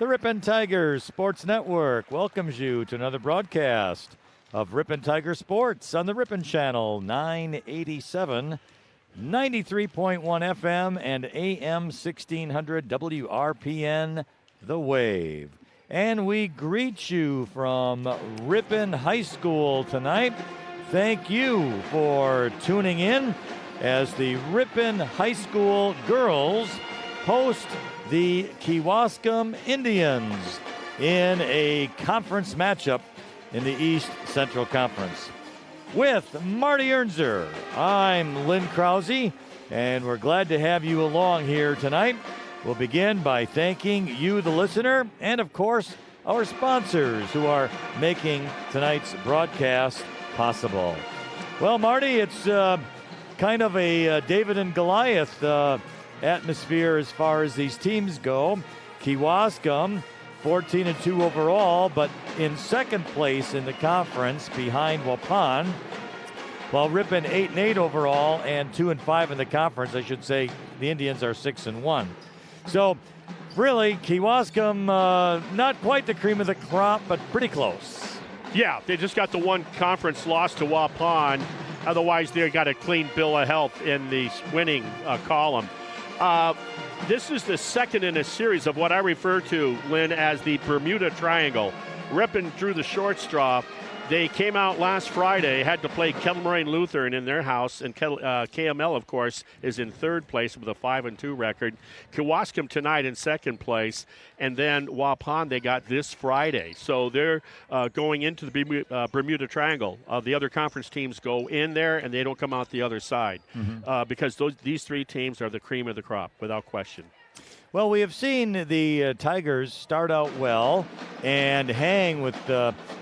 The Ripon Tigers Sports Network welcomes you to another broadcast of Ripon Tiger Sports on the Ripon Channel, 987, 93.1 FM and AM 1600 WRPN, The Wave. And we greet you from Ripon High School tonight. Thank you for tuning in as the Ripon High School girls host the Kewaskum Indians in a conference matchup in the East Central Conference. With Marty Ernzer, I'm Lynn Krause, and we're glad to have you along here tonight. We'll begin by thanking you, the listener, and of course, our sponsors who are making tonight's broadcast possible. Well, Marty, it's kind of a David and Goliath atmosphere as far as these teams go. Kewaskum 14-2 overall, but in second place in the conference behind Ripon, while Ripon 8-8 overall and 2-5 in the conference. I should say the Indians are 6-1. So really, Kewaskum not quite the cream of the crop, but pretty close. Yeah, they just got the one conference loss to Ripon. Otherwise, they got a clean bill of health in the winning column. This is the second in a series of what I refer to, Lynn, as the Bermuda Triangle. Ripon drew the short straw. They came out last Friday, had to play Kettle Moraine Lutheran in their house, and KML, of course, is in third place with a 5-2 record. Kewaskum tonight in second place, and then Ripon they got this Friday. So they're going into the Bermuda Triangle. The other conference teams go in there, and they don't come out the other side because these three teams are the cream of the crop, without question. Well, we have seen the Tigers start out well and hang with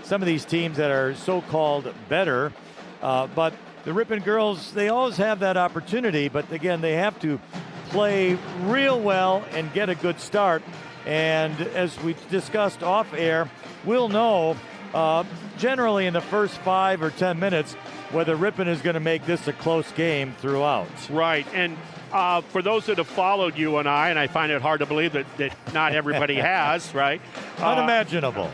some of these teams that are so-called better. But the Ripon girls, they always have that opportunity. But, again, they have to play real well and get a good start. And as we discussed off-air, we'll know generally in the first 5 or 10 minutes whether Ripon is going to make this a close game throughout. Right, and for those that have followed you and I find it hard to believe that not everybody has, right? Unimaginable.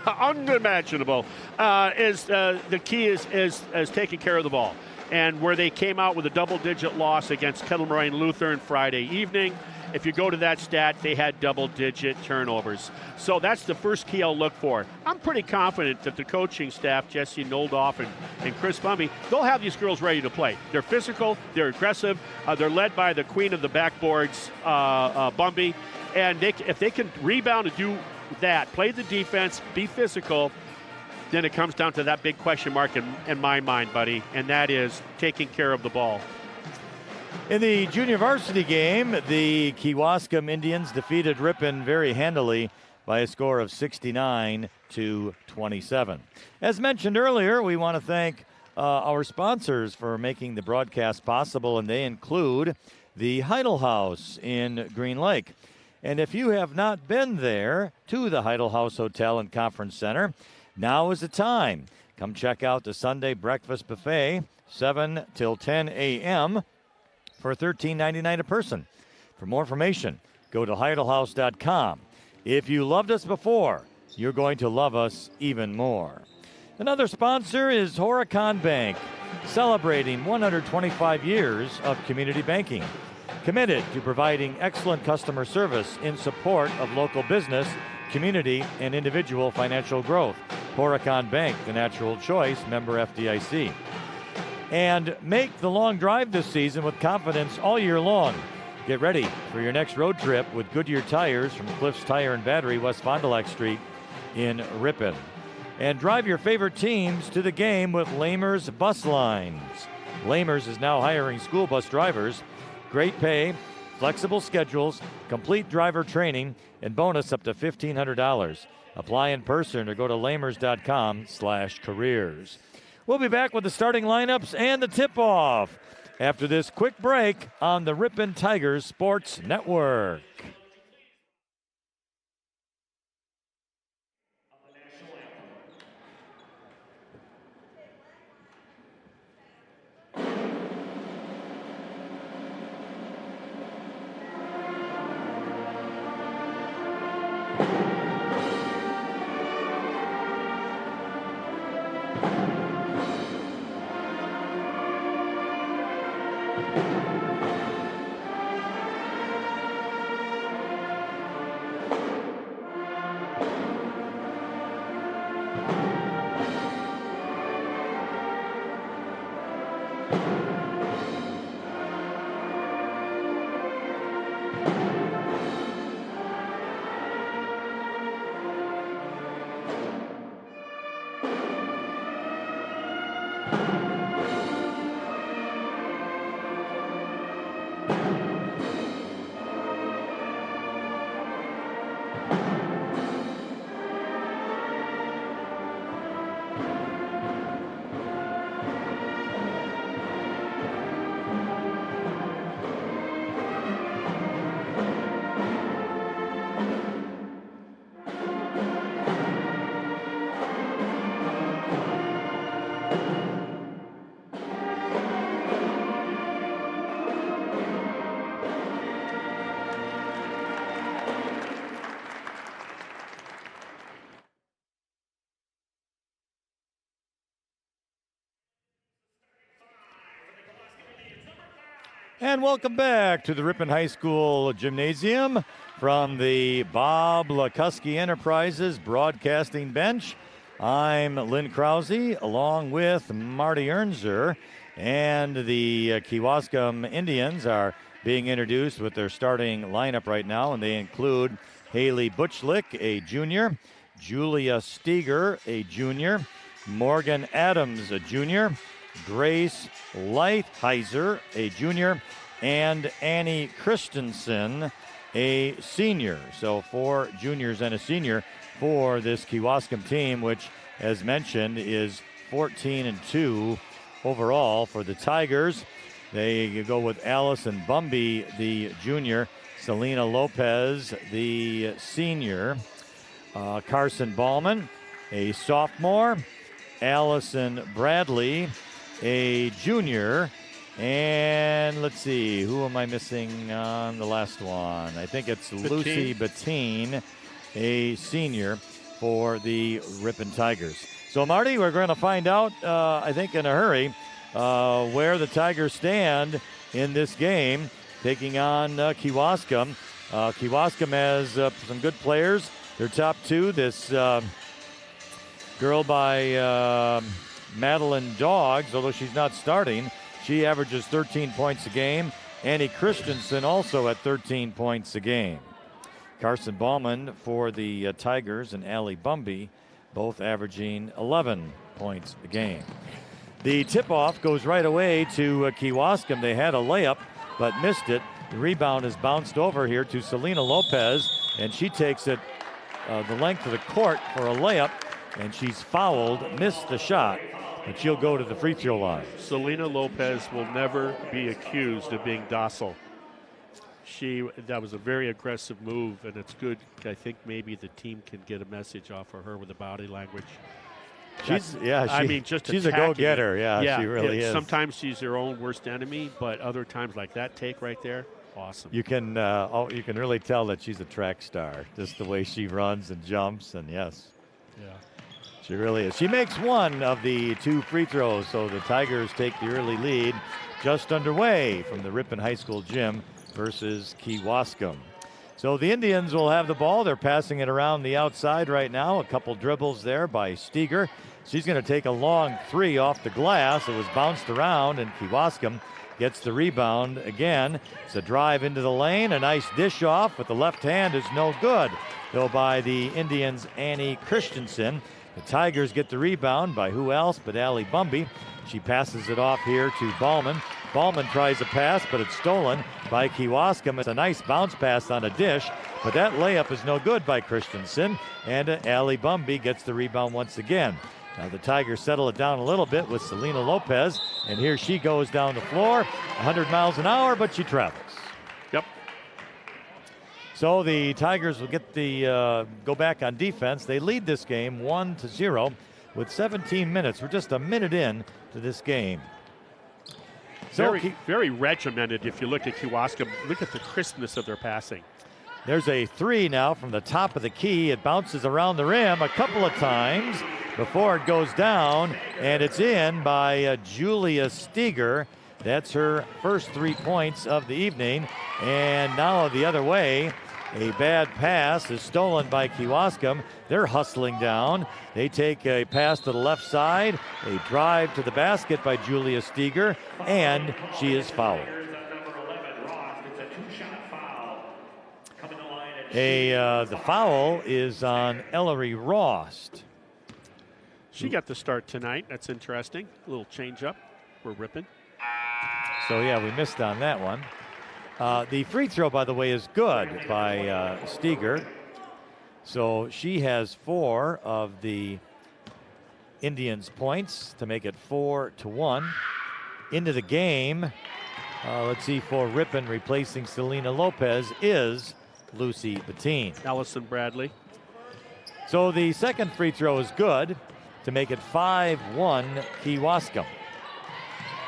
Unimaginable. The key is taking care of the ball. And where they came out with a double-digit loss against Kettle Moraine Lutheran Friday evening, if you go to that stat, they had double-digit turnovers. So that's the first key I'll look for. I'm pretty confident that the coaching staff, Jesse Noldoff and Chris Bumby, they'll have these girls ready to play. They're physical, they're aggressive, they're led by the queen of the backboards, Bumby. And if they can rebound and do that, play the defense, be physical, then it comes down to that big question mark in my mind, buddy, and that is taking care of the ball. In the junior varsity game, the Kewaskum Indians defeated Ripon very handily by a score of 69-27. As mentioned earlier, we want to thank our sponsors for making the broadcast possible, and they include the Heidel House in Green Lake. And if you have not been there to the Heidel House Hotel and Conference Center, now is the time. Come check out the Sunday breakfast buffet, 7 till 10 a.m., for $13.99 a person. For more information, go to heidelhouse.com. If you loved us before, you're going to love us even more. Another sponsor is Horicon Bank, celebrating 125 years of community banking. Committed to providing excellent customer service in support of local business, community, and individual financial growth. Horicon Bank, the natural choice, member FDIC. And make the long drive this season with confidence all year long. Get ready for your next road trip with Goodyear Tires from Cliffs Tire and Battery, West Fond du Lac Street in Ripon. And drive your favorite teams to the game with Lamers Bus Lines. Lamers is now hiring school bus drivers. Great pay, flexible schedules, complete driver training, and bonus up to $1,500. Apply in person or go to lamers.com/careers. We'll be back with the starting lineups and the tip-off after this quick break on the Ripon Tigers Sports Network. And welcome back to the Ripon High School Gymnasium from the Bob Lakuski Enterprises broadcasting bench. I'm Lynn Krause along with Marty Ernzer, and the Kewaskum Indians are being introduced with their starting lineup right now, and they include Haley Butchlick, a junior, Julia Steger, a junior, Morgan Adams, a junior, Grace Lighthizer, a junior, and Annie Christensen, a senior. So 4 juniors and a senior for this Kewaskum team, which, as mentioned, is 14-2 overall for the Tigers. They go with Allison Bumby, the junior, Selena Lopez, the senior, Carson Ballman, a sophomore, Allison Bradley, a junior, and let's see, who am I missing on the last one? I think it's Lucy Bettine, a senior for the Ripon Tigers. So, Marty, we're going to find out, I think in a hurry, where the Tigers stand in this game, taking on Kewaskum. Kewaskum has some good players. Their top 2, this girl by Madeline Doggs, although she's not starting, she averages 13 points a game. Annie Christensen also at 13 points a game. Carson Ballman for the Tigers and Allie Bumby both averaging 11 points a game. The tip-off goes right away to Kewaskum. They had a layup but missed it. The rebound is bounced over here to Selena Lopez, and she takes it the length of the court for a layup, and she's fouled, missed the shot, but she'll go to the free throw line. Selena Lopez will never be accused of being docile. That was a very aggressive move, and it's good. I think maybe the team can get a message off of her with the body language. She's a go-getter. Yeah, she really is. Sometimes she's her own worst enemy, but other times, like that take right there, awesome. You can really tell that she's a track star, just the way she runs and jumps, and yes. Yeah. She really is. She makes one of the 2 free throws, so the Tigers take the early lead just underway from the Ripon High School gym versus Kewaskum. So the Indians will have the ball. They're passing it around the outside right now. A couple dribbles there by Steger. She's going to take a long 3 off the glass. It was bounced around, and Kewaskum gets the rebound again. It's a drive into the lane. A nice dish off with the left hand is no good, though, by the Indians' Annie Christensen. The Tigers get the rebound by who else but Allie Bumby. She passes it off here to Ballman. Ballman tries a pass, but it's stolen by Kewaskum. It's a nice bounce pass on a dish, but that layup is no good by Christensen, and Allie Bumby gets the rebound once again. Now the Tigers settle it down a little bit with Selena Lopez, and here she goes down the floor, 100 miles an hour, but she travels. Yep. So the Tigers will get the go back on defense. They lead this game 1-0 with 17 minutes. We're just a minute in to this game. So very regimented. If you look at Kewaskum, look at the crispness of their passing. There's a 3 now from the top of the key. It bounces around the rim a couple of times before it goes down, and it's in by Julia Steger. That's her first 3 points of the evening. And now the other way, a bad pass is stolen by Kewaskum. They're hustling down. They take a pass to the left side, a drive to the basket by Julia Steger, and she is fouled. The foul is on Ellery Rost. She got the start tonight. That's interesting. A little change up for Ripon. So, yeah, we missed on that one. The free throw, by the way, is good by Steger. So she has 4 of the Indians' points to make it 4-1. Into the game, let's see, for Ripon, replacing Selena Lopez is Lucy Bettine. Allison Bradley. So the second free throw is good to make it 5-1 Kewaskum.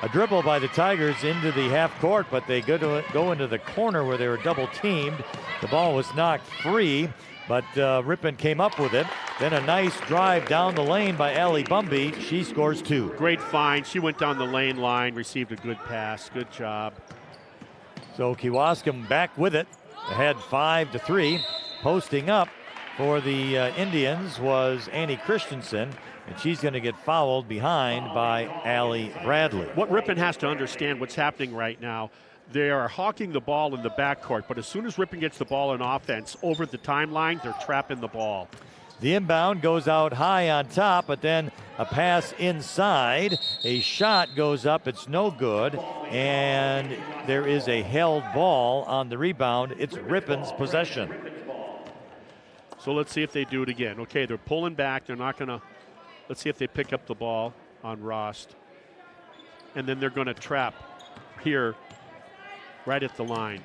A dribble by the Tigers into the half court, but they go into the corner where they were double teamed. The ball was knocked free, but Ripon came up with it. Then a nice drive down the lane by Allie Bumby. She scores 2. Great find. She went down the lane line, received a good pass. Good job. So Kewaskum back with it, ahead 5-3. Posting up for the Indians was Annie Christensen, and she's going to get fouled behind by Allie Bradley. What Ripon has to understand what's happening right now, they are hawking the ball in the backcourt, but as soon as Ripon gets the ball in offense over the timeline, they're trapping the ball. The inbound goes out high on top, but then a pass inside. A shot goes up, it's no good, and there is a held ball on the rebound. It's Ripon's possession. So let's see if they do it again. Okay, they're pulling back. They're not going to. Let's see if they pick up the ball on Rost. And then they're going to trap here right at the line.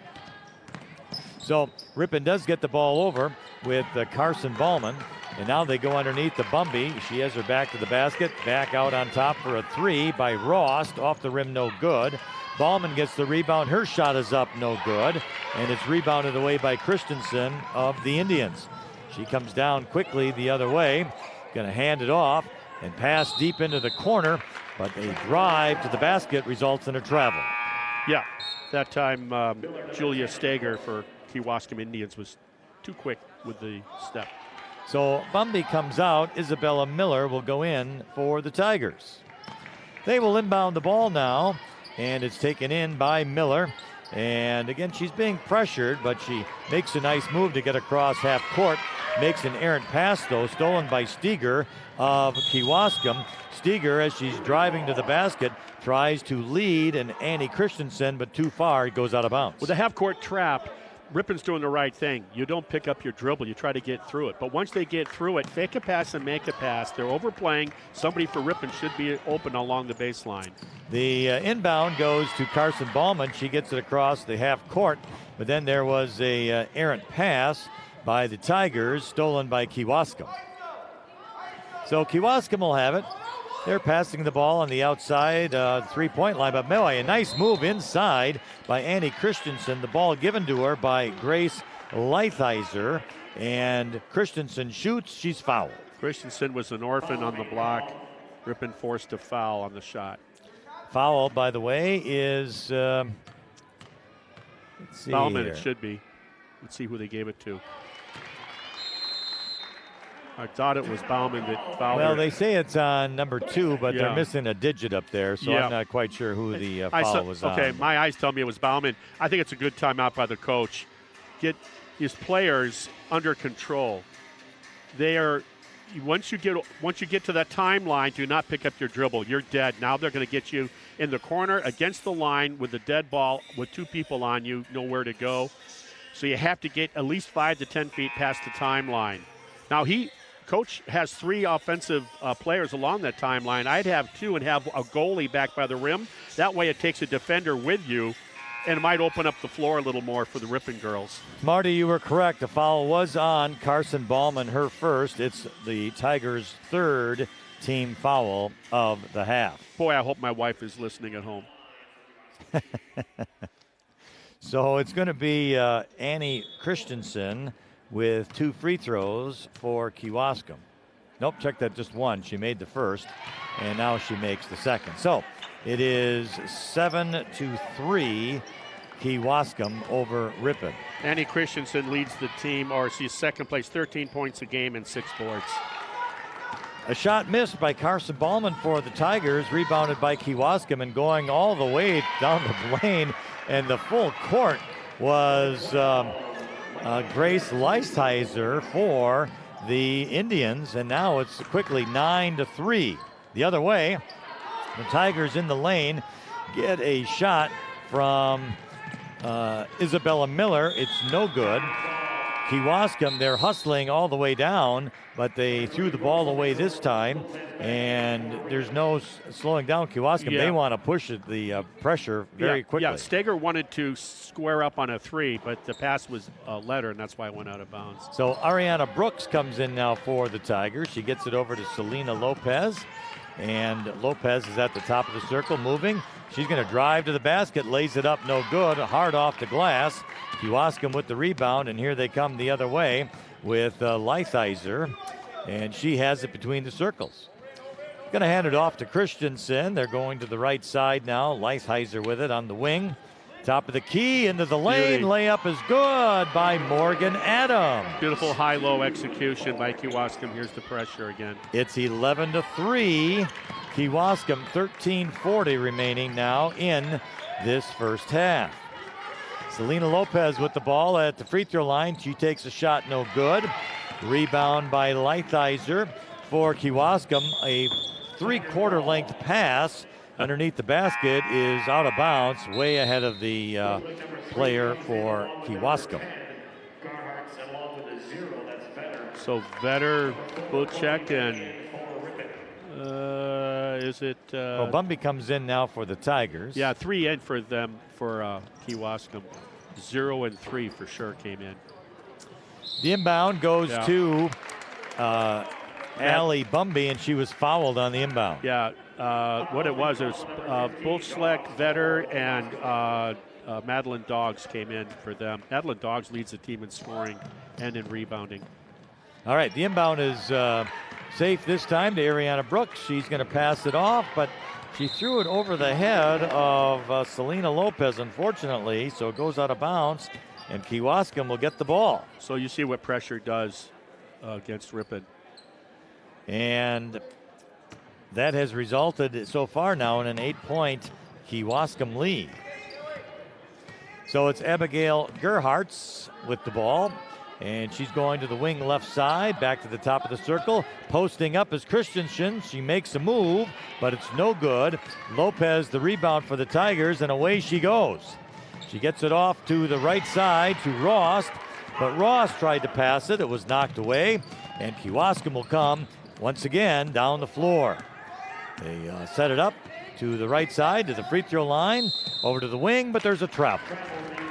So Ripon does get the ball over with Carson Ballman. And now they go underneath the Bumby. She has her back to the basket. Back out on top for a 3 by Rost. Off the rim, no good. Ballman gets the rebound. Her shot is up, no good. And it's rebounded away by Christensen of the Indians. She comes down quickly the other way. Going to hand it off and pass deep into the corner, but a drive to the basket results in a travel. Yeah, that time Julia Steger for Kewaskum Indians was too quick with the step. So Bumby comes out. Isabella Miller will go in for the Tigers. They will inbound the ball now, and it's taken in by Miller. And again, she's being pressured, but she makes a nice move to get across half court. Makes an errant pass, though, stolen by Steger of Kewaskum. Steger, as she's driving to the basket, tries to lead, and Annie Christensen, but too far, it goes out of bounds. With a half-court trap, Ripon's doing the right thing. You don't pick up your dribble. You try to get through it. But once they get through it, fake a pass and make a pass. They're overplaying. Somebody for Ripon should be open along the baseline. The inbound goes to Carson Ballman. She gets it across the half court, but then there was a errant pass by the Tigers, stolen by Kewaskum. So Kewaskum will have it. They're passing the ball on the outside three-point line, but Melee, a nice move inside by Annie Christensen. The ball given to her by Grace Leithizer, and Christensen shoots. She's fouled. Christensen was an orphan on the block. Ripon forced a foul on the shot. Foul, by the way, is let's see Bauman, here. it should be. Let's see who they gave it to. I thought it was Bauman that fouled her. Well, they say it's on number 2, but Yeah. they're missing a digit up there, so Yeah. I'm not quite sure who the foul was on. Okay, my eyes tell me it was Bauman. I think it's a good timeout by the coach. Get his players under control. They are once you get to that timeline, do not pick up your dribble. You're dead. Now they're going to get you in the corner against the line with a dead ball with 2 people on you, nowhere to go. So you have to get at least 5 to 10 feet past the timeline. Now Coach has 3 offensive players along that timeline. I'd have 2 and have a goalie back by the rim. That way it takes a defender with you, and it might open up the floor a little more for the Ripon girls. Marty, you were correct. The foul was on Carson Ballman, her first. It's the Tigers' 3rd team foul of the half. Boy, I hope my wife is listening at home. So it's going to be Annie Christensen with 2 free throws for Kewaskum. Nope, check that, just 1. She made the first, and now she makes the second. So It is 7-3 Kewaskum over Ripon. Annie Christensen leads the team, or she's second place, 13 points a game and 6 boards. A shot missed by Carson Ballman for the Tigers, rebounded by Kewaskum, and going all the way down the lane, and the full court was Grace Leisheiser for the Indians, and now it's quickly 9-3. The other way, the Tigers in the lane get a shot from Isabella Miller. It's no good. Kewaskum, they're hustling all the way down, but they threw the ball away this time, and there's no slowing down Kewaskum. They want to push the pressure very quickly. Yeah, Steger wanted to square up on a 3, but the pass was a letter, and that's why it went out of bounds. So Ariana Brooks comes in now for the Tigers. She gets it over to Selena Lopez, and Lopez is at the top of the circle moving. She's going to drive to the basket, lays it up, no good, hard off the glass. Kewaskum with the rebound, and here they come the other way with Leitheiser, and she has it between the circles. Going to hand it off to Christensen. They're going to the right side now. Leitheiser with it on the wing. Top of the key, into the lane. Layup is good by Morgan Adams. Beautiful high-low execution by Kewaskum. Here's the pressure again. It's 11-3. Kewaskum 13:40 remaining now in this first half. Selena Lopez with the ball at the free throw line. She takes a shot, no good. Rebound by Leitheiser for Kewaskum. A 3/4 length pass underneath the basket is out of bounds, way ahead of the player for Kewaskum. So Vetter, Buchek, and is it? Bumby comes in now for the Tigers. Yeah, 3 in for them for Kewaskum. 0 and 3 for sure came in. The inbound goes to Allie Bumby, and she was fouled on the inbound. Yeah, what it was Buchek, Vetter, and Madeline Doggs came in for them. Madeline Doggs leads the team in scoring and in rebounding. All right, the inbound is safe this time to Ariana Brooks. She's going to pass it off, but she threw it over the head of Selena Lopez, unfortunately, so it goes out of bounds, and Kewaskum will get the ball. So you see what pressure does against Ripon. And that has resulted so far now in an 8-point Kewaskum lead. So it's Abigail Gerhartz with the ball, and she's going to the wing left side, back to the top of the circle. Posting up is Christensen. She makes a move, but it's no good. Lopez the rebound for the Tigers, and away she goes. She gets it off to the right side to Ross, but Ross tried to pass it. It was knocked away, and Kewaskum will come once again down the floor. They set it up to the right side, to the free throw line, over to the wing, but there's a travel.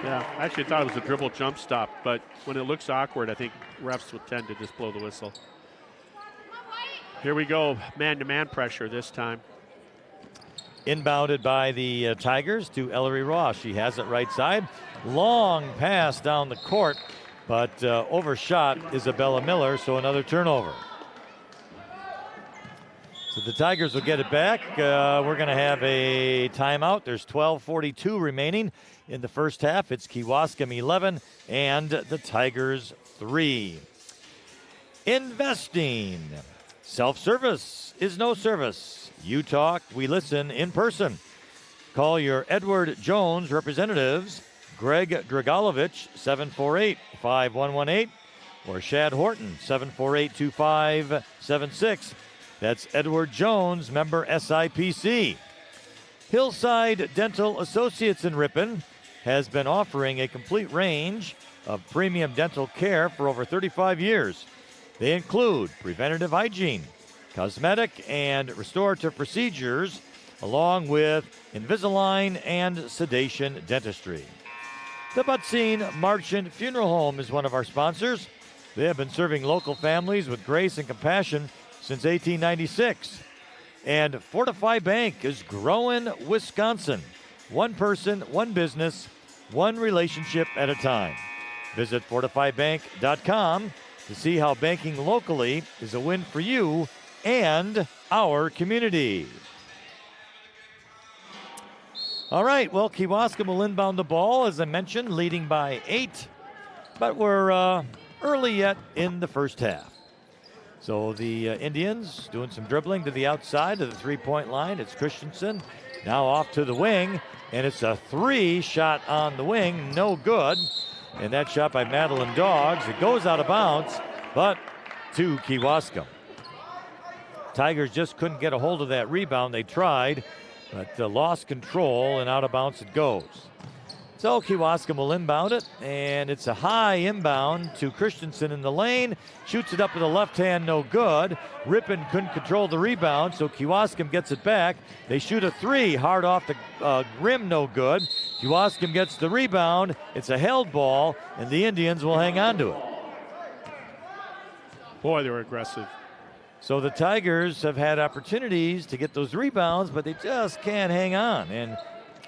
Yeah, I actually thought it was a dribble jump stop, but when it looks awkward, I think refs would tend to just blow the whistle. Here we go, man-to-man pressure this time. Inbounded by the Tigers to Ellery Ross. She has it right side. Long pass down the court, but overshot Isabella Miller, so another turnover. So the Tigers will get it back. We're going to have a timeout. There's 12:42 remaining in the first half. It's Kewaskum 11 and the Tigers 3. Investing. Self-service is no service. You talk, we listen in person. Call your Edward Jones representatives, Greg Dragolovich, 748-5118, or Shad Horton, 748-2576. That's Edward Jones, member SIPC. Hillside Dental Associates in Ripon has been offering a complete range of premium dental care for over 35 years. They include preventative hygiene, cosmetic and restorative procedures, along with Invisalign and sedation dentistry. The Butsine Marchant Funeral Home is one of our sponsors. They have been serving local families with grace and compassion since 1896. And Fortify Bank is growing Wisconsin. One person, one business, one relationship at a time. Visit fortifybank.com to see how banking locally is a win for you and our community. All right, well, Kewaskum will inbound the ball, as I mentioned, leading by 8. But we're early yet in the first half. So the Indians doing some dribbling to the outside of the three-point line. It's Christensen now off to the wing, and it's a 3 shot on the wing, no good. And that shot by Madeline Doggs, it goes out of bounds, but to Kewaskum. Tigers just couldn't get a hold of that rebound. They tried, but lost control, and out of bounds it goes. So Kewaskum will inbound it, and it's a high inbound to Christensen in the lane. Shoots it up with the left hand, no good. Ripon couldn't control the rebound, so Kewaskum gets it back. They shoot a 3, hard off the rim, no good. Kewaskum gets the rebound. It's a held ball, and the Indians will hang on to it. Boy, they were aggressive. So the Tigers have had opportunities to get those rebounds, but they just can't hang on. And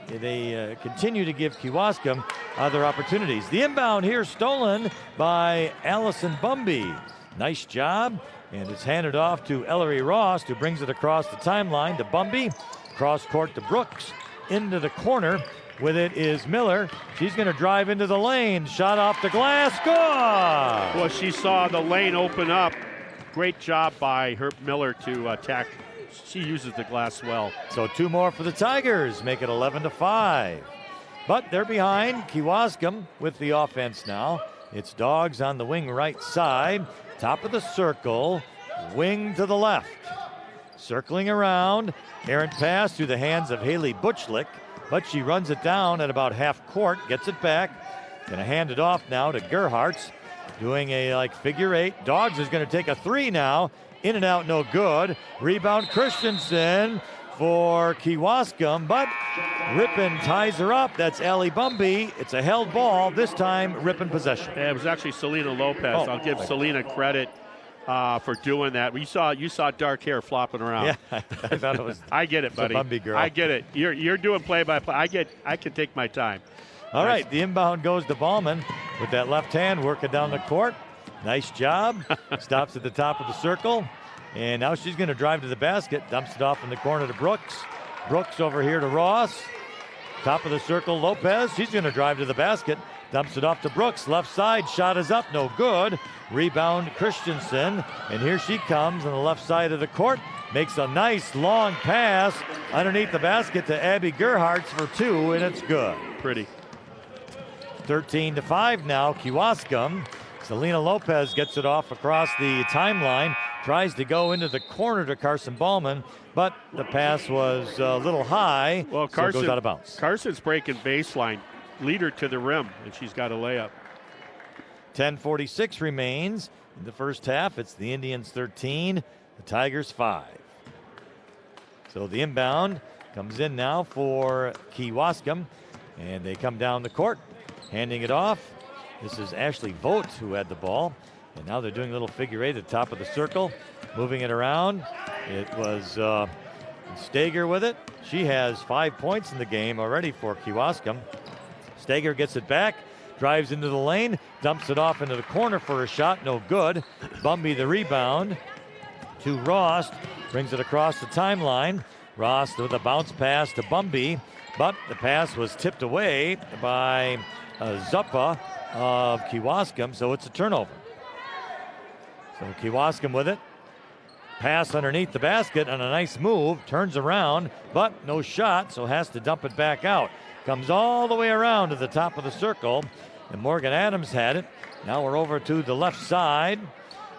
they continue to give Kewaskum other opportunities. The inbound here stolen by Allison Bumby. Nice job. And it's handed off to Ellery Ross, who brings it across the timeline to Bumby. Cross court to Brooks. Into the corner. With it is Miller. She's going to drive into the lane. Shot off the glass. Score! Well, she saw the lane open up. Great job by Herb Miller to attack. She uses the glass well. So 2 more for the Tigers, make it 11-5. But they're behind. Kewaskum with the offense now. It's Doggs on the wing right side. Top of the circle, wing to the left. Circling around, errant pass through the hands of Haley Butchlick, but she runs it down at about half court, gets it back. Gonna hand it off now to Gerhartz. Doing a figure 8. Doggs is going to take a 3 now. In and out, no good. Rebound Christensen for Kewaskum, but Ripon ties her up. That's Allie Bumby. It's a held ball. This time, Ripon possession. Yeah, it was actually Selena Lopez. I'll give Selena credit for doing that. You saw dark hair flopping around. Yeah, I thought it was. I get it, buddy. Bumby girl. I get it. You're doing play-by-play. I can take my time. All right, the inbound goes to Ballman with that left hand working down the court. Nice job. Stops at the top of the circle. And now she's going to drive to the basket. Dumps it off in the corner to Brooks. Brooks over here to Ross. Top of the circle, Lopez. She's going to drive to the basket. Dumps it off to Brooks. Left side, shot is up, no good. Rebound Christensen. And here she comes on the left side of the court. Makes a nice long pass underneath the basket to Abby Gerhartz for 2, and it's good. Pretty. 13-5 now, Kewaskum. Selena Lopez gets it off across the timeline, tries to go into the corner to Carson Ballman, but the pass was a little high, well, so it goes out of bounds. Carson's breaking baseline, lead her to the rim, and she's got a layup. 10:46 remains in the first half. It's the Indians 13, the Tigers 5. So the inbound comes in now for Kewaskum, and they come down the court. Handing it off. This is Ashley Vogt who had the ball. And now they're doing a little figure 8 at the top of the circle. Moving it around. It was Stager with it. She has 5 points in the game already for Kewaskum. Stager gets it back. Drives into the lane. Dumps it off into the corner for a shot. No good. Bumby the rebound to Ross. Brings it across the timeline. Ross with a bounce pass to Bumby. But the pass was tipped away by Zuppa of Kewaskum, so it's a turnover. So Kewaskum with it. Pass underneath the basket on a nice move. Turns around, but no shot, so has to dump it back out. Comes all the way around to the top of the circle, and Morgan Adams had it. Now we're over to the left side,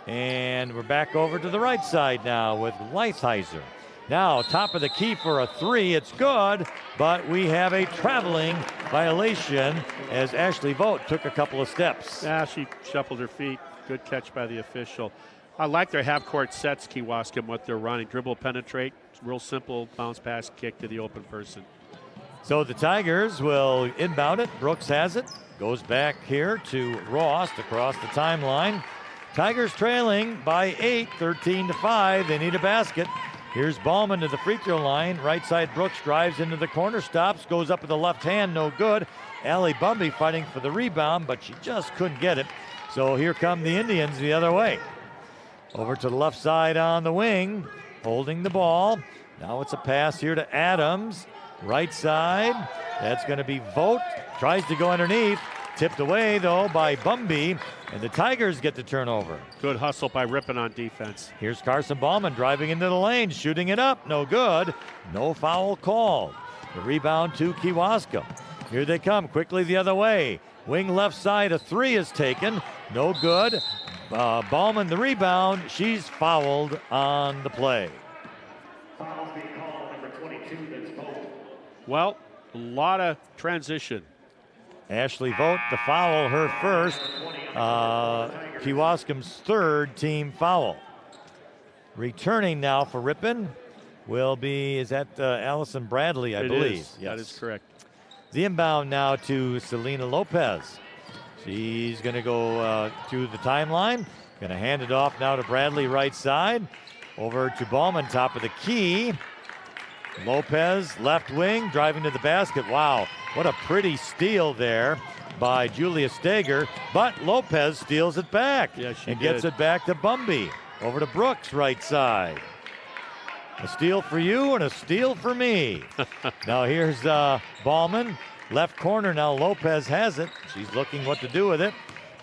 and we're back over to the right side now with Leitheiser. Now, top of the key for a 3. It's good, but we have a traveling violation as Ashley Vogt took a couple of steps. Yeah, she shuffled her feet. Good catch by the official. I like their half-court sets, Kewaskum, what they're running. Dribble, penetrate, real simple bounce pass kick to the open person. So the Tigers will inbound it. Brooks has it. Goes back here to Ross across the timeline. Tigers trailing by 8, 13-5. They need a basket. Here's Ballman to the free throw line. Right side, Brooks drives into the corner, stops, goes up with the left hand, no good. Allie Bumby fighting for the rebound, but she just couldn't get it. So here come the Indians the other way. Over to the left side on the wing, holding the ball. Now it's a pass here to Adams. Right side. That's going to be Vogt. Tries to go underneath. Tipped away, though, by Bumby. And the Tigers get the turnover. Good hustle by Ripon on defense. Here's Carson Ballman driving into the lane, shooting it up. No good. No foul called. The rebound to Kewaskum. Here they come quickly the other way. Wing left side, a three is taken. No good. Ballman the rebound. She's fouled on the play. Well, a lot of transition. Ashley Vogt, the foul, her first. Kewaskum's third team foul. Returning now for Ripon will be, is that Allison Bradley, I believe. Yes. That is correct. The inbound now to Selena Lopez. She's going to go to the timeline. Going to hand it off now to Bradley right side. Over to Ballman, top of the key. Lopez, left wing, driving to the basket. Wow, what a pretty steal there by Julia Steger. But Lopez steals it back. Yeah, she and did. gets it back to Bumby. Over to Brooks, right side. A steal for you and a steal for me. Now here's Ballman. Left corner now. Lopez has it. She's looking what to do with it.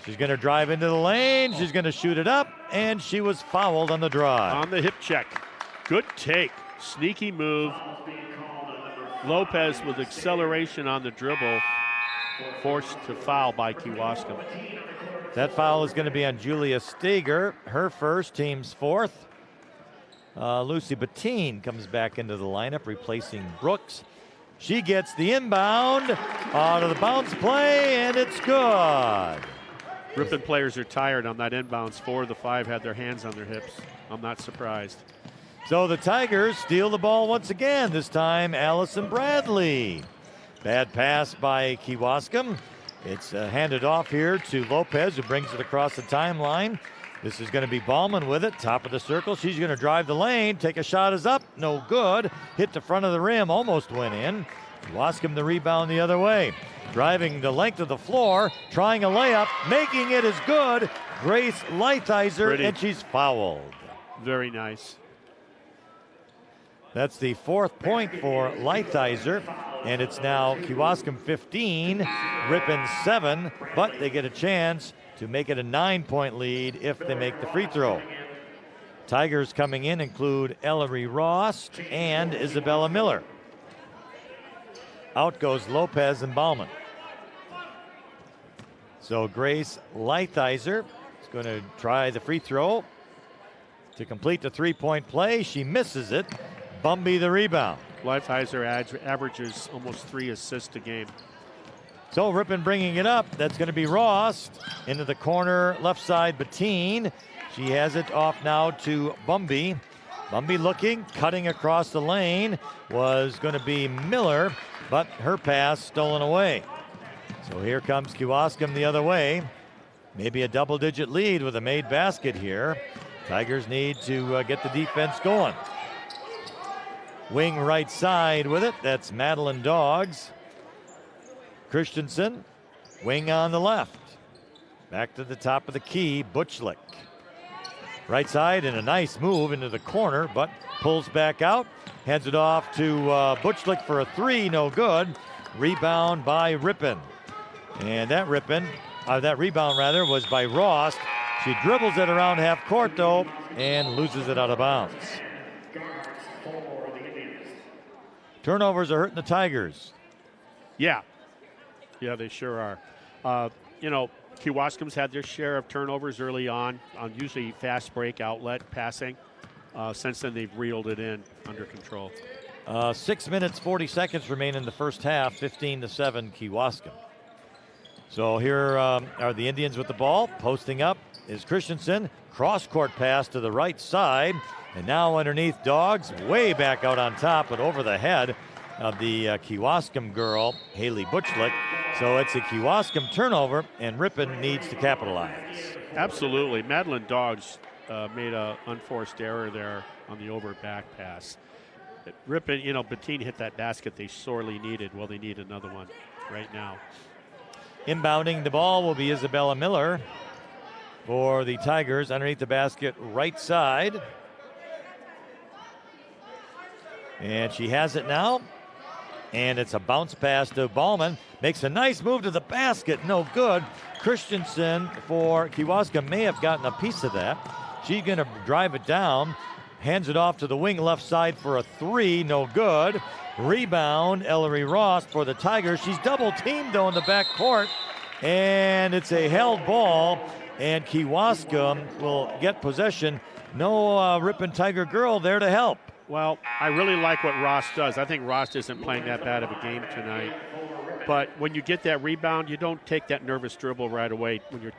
She's going to drive into the lane. She's going to shoot it up. And she was fouled on the drive. On the hip check. Good take. Sneaky move. Lopez with acceleration on the dribble. Forced to foul by Kewaskum. That foul is going to be on Julia Steger. Her first, team's fourth. Lucy Bettine comes back into the lineup, replacing Brooks. She gets the inbound out of the bounce play, and it's good. Ripon players are tired on that inbounds. 4 of the 5 had their hands on their hips. I'm not surprised. So the Tigers steal the ball once again, this time Allison Bradley. Bad pass by Kewaskum. It's handed off here to Lopez, who brings it across the timeline. This is going to be Ballman with it, top of the circle. She's going to drive the lane, take a shot is up, no good. Hit the front of the rim, almost went in. Kewaskum the rebound the other way. Driving the length of the floor, trying a layup, making it is good. Grace Lighthizer, and she's fouled. Very nice. That's the 4th point for Lighthizer, and it's now Kewaskum 15, Ripon 7, but they get a chance to make it a 9-point lead if they make the free throw. Tigers coming in include Ellery Ross and Isabella Miller. Out goes Lopez and Ballman. So Grace Lighthizer is going to try the free throw to complete the 3-point play. She misses it. Bumby the rebound. Lighthizer averages almost 3 assists a game. So Ripon bringing it up. That's going to be Ross into the corner, left side Bettine. She has it off now to Bumby. Bumby looking, cutting across the lane was going to be Miller, but her pass stolen away. So here comes Kewaskum the other way. Maybe a double-digit lead with a made basket here. Tigers need to get the defense going. Wing right side with it. That's Madeline Doggs. Christensen, wing on the left. Back to the top of the key, Butchlick. Right side and a nice move into the corner, but pulls back out. Hands it off to Butchlick for a 3, no good. Rebound by Ripon. And that rebound was by Ross. She dribbles it around half court though and loses it out of bounds. Turnovers are hurting the Tigers. Yeah, they sure are. Kewaskum's had their share of turnovers early on usually fast break outlet passing. Since then, they've reeled it in under control. 6 minutes, 40 seconds remain in the first half, 15-7 Kewaskum. So here are the Indians with the ball. Posting up is Christensen. Cross-court pass to the right side. And now underneath Doggs, way back out on top, but over the head of the Kewaskum girl, Haley Butchlick. So it's a Kewaskum turnover, and Ripon needs to capitalize. Absolutely. Madeline Doggs made an unforced error there on the over back pass. Ripon, Bettine hit that basket they sorely needed. Well, they need another one right now. Inbounding the ball will be Isabella Miller for the Tigers underneath the basket right side. And she has it now. And it's a bounce pass to Ballman. Makes a nice move to the basket. No good. Christensen for Kewaskum may have gotten a piece of that. She's going to drive it down. Hands it off to the wing left side for a three. No good. Rebound, Ellery Ross for the Tigers. She's double teamed though in the back court. And it's a held ball. And Kewaskum will get possession. No Ripon Tiger girl there to help. Well, I really like what Ross does. I think Ross isn't playing that bad of a game tonight. But when you get that rebound, you don't take that nervous dribble right away when you're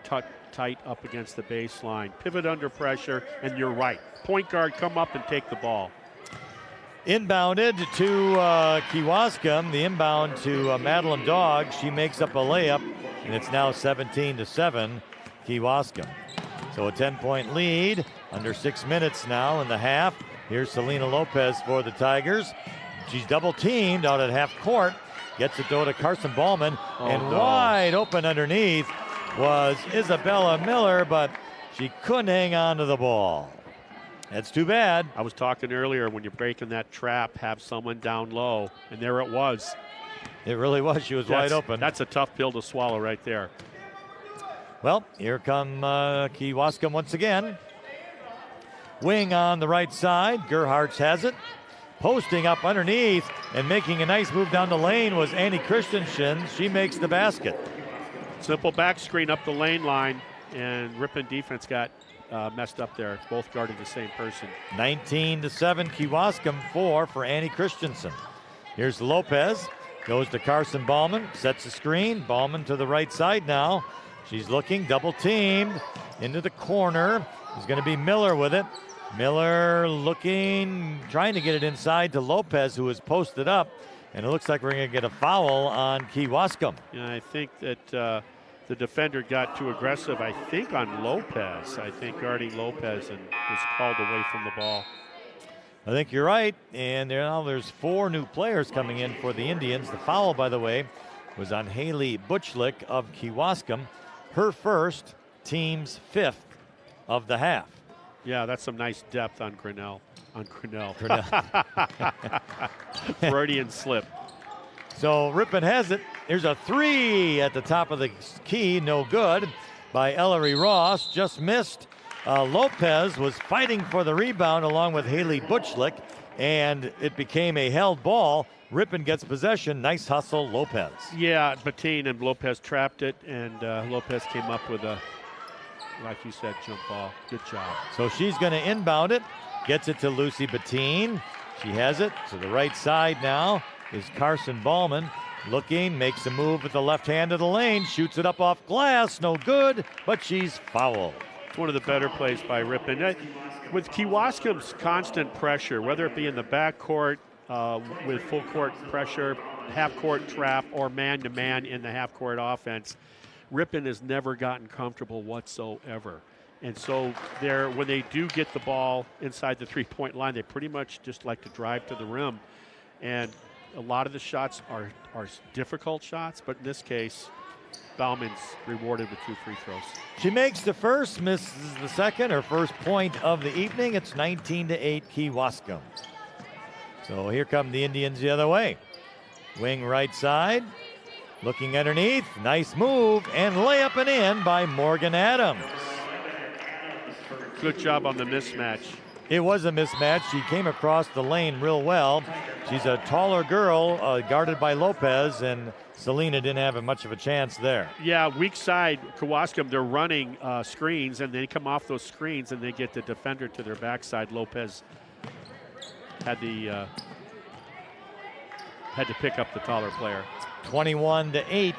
tight up against the baseline. Pivot under pressure, and you're right. Point guard, come up and take the ball. Inbounded to Kewaskum. The inbound to Madeline Dogg. She makes up a layup, and it's now 17-7, Kewaskum. So a 10-point lead, under 6 minutes now in the half. Here's Selena Lopez for the Tigers. She's double teamed out at half court. Gets it though to Carson Ballman. Wide open underneath was Isabella Miller, but she couldn't hang on to the ball. That's too bad. I was talking earlier, when you're breaking that trap, have someone down low, and there it was. It really was. She was wide open. That's a tough pill to swallow right there. Well, here come Kewaskum once again. Wing on the right side. Gerhardt has it. Posting up underneath and making a nice move down the lane was Annie Christensen. She makes the basket. Simple back screen up the lane line, and Ripon defense got messed up there. Both guarded the same person. 19-7, Kewaskum 4 for Annie Christensen. Here's Lopez. Goes to Carson Ballman. Sets the screen. Ballman to the right side now. She's looking, double teamed into the corner. It's going to be Miller with it. Miller looking, trying to get it inside to Lopez, who is posted up. And it looks like we're going to get a foul on Kewaskum. Yeah, I think that the defender got too aggressive, I think, on Lopez. I think guarding Lopez, and was called away from the ball. I think you're right. And now there's 4 new players coming in for the Indians. The foul, by the way, was on Haley Butchlick of Kewaskum. Her first, team's 5th of the half. Yeah, that's some nice depth on Grinnell. Freudian slip. So Ripon has it. Here's a 3 at the top of the key. No good by Ellery Ross. Just missed. Lopez was fighting for the rebound along with Haley Butchlick, and it became a held ball. Ripon gets possession. Nice hustle, Lopez. Yeah, Bettine and Lopez trapped it, and Lopez came up with a, like you said, jump ball. Good job. So she's going to inbound it. Gets it to Lucy Bettine. She has it to the right side now is Carson Ballman. Looking, makes a move with the left hand of the lane. Shoots it up off glass. No good, but she's fouled. It's one of the better plays by Ripon. With Kewaskum's constant pressure, whether it be in the backcourt with full court pressure, half court trap, or man-to-man in the half court offense, Ripon has never gotten comfortable whatsoever. And so when they do get the ball inside the three-point line, they pretty much just like to drive to the rim. And a lot of the shots are difficult shots, but in this case, Bauman's rewarded with 2 free throws. She makes the first, misses the second, her first point of the evening. It's 19-8 Kewaskum. So here come the Indians the other way. Wing right side. Looking underneath, nice move, and layup and in by Morgan Adams. Good job on the mismatch. It was a mismatch. She came across the lane real well. She's a taller girl, guarded by Lopez, and Selena didn't have much of a chance there. Yeah, weak side, Kewaskum, they're running screens, and they come off those screens, and they get the defender to their backside. Lopez had to pick up the taller player. 21-8,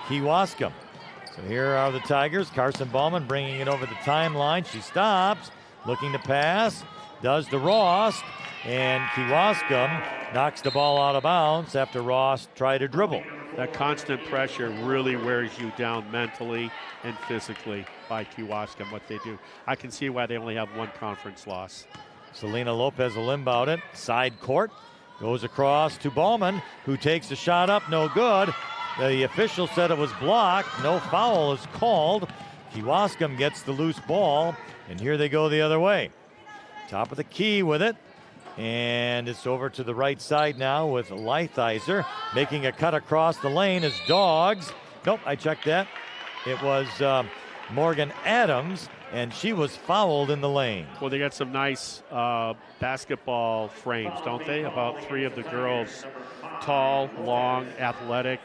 Kewaskum. So here are the Tigers. Carson Ballman bringing it over the timeline. She stops, looking to pass, does to Ross, and Kewaskum knocks the ball out of bounds after Ross tried to dribble. That constant pressure really wears you down mentally and physically by Kewaskum, what they do. I can see why they only have 1 conference loss. Selena Lopez will inbound it. Side court. Goes across to Ballman, who takes the shot up. No good. The official said it was blocked. No foul is called. Kewaskum gets the loose ball, and here they go the other way. Top of the key with it. And it's over to the right side now with Leithizer making a cut across the lane as Dogs. Nope, I checked that. It was Morgan Adams, and she was fouled in the lane. Well, they got some nice basketball frames, don't they? About 3 of the girls, tall, long, athletic.